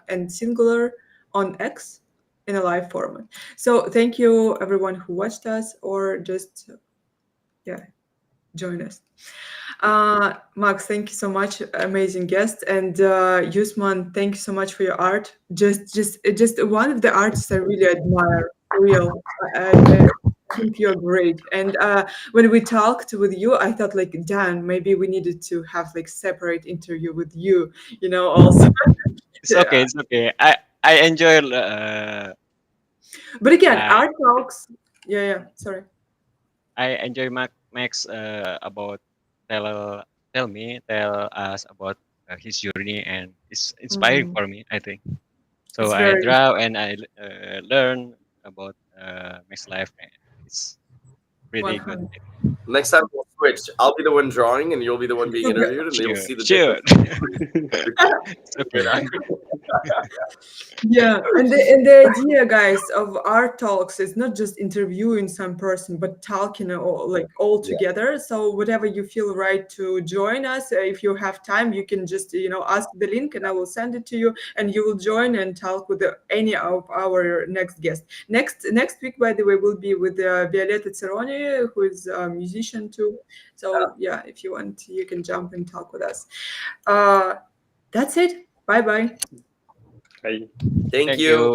S1: and singular on X in a live format. So thank you everyone who watched us or just join us. Max, thank you so much, amazing guest, and Yusman, thank you so much for your art. Just one of the artists I really admire. Real, I think you're great. And when we talked with you, I thought like, damn, maybe we needed to have like separate interview with you. Also.
S4: It's okay.
S1: Yeah.
S4: It's okay. I enjoy
S1: But again,
S4: my
S1: art talks. Yeah. Sorry.
S4: Max about tell us about his journey, and it's inspiring
S1: Mhm.
S4: for me, I think. So
S1: It's
S4: I
S1: very.
S4: draw and I learn about Max life, and it's really good.
S1: 100.
S2: Next time we'll switch. I'll be the one drawing, and you'll be the one being interviewed, and you'll
S4: Sure,
S2: see the
S4: sure.
S2: difference.
S4: It's okay.
S1: Yeah, and the idea, guys, of art talks is not just interviewing some person, but talking all
S2: Yeah.
S1: together. So whatever you feel right to join us, if you have time, you can just ask the link, and I will send it to you, and you will join and talk with any of our next guest. Next week, by the way, will be with Violetta Cerrone, who is a musician too. So yeah, if you want, you can jump and talk with us. Uh, that's it. Bye bye.
S3: Hey.
S2: Thank
S4: Thank
S2: you.
S4: you.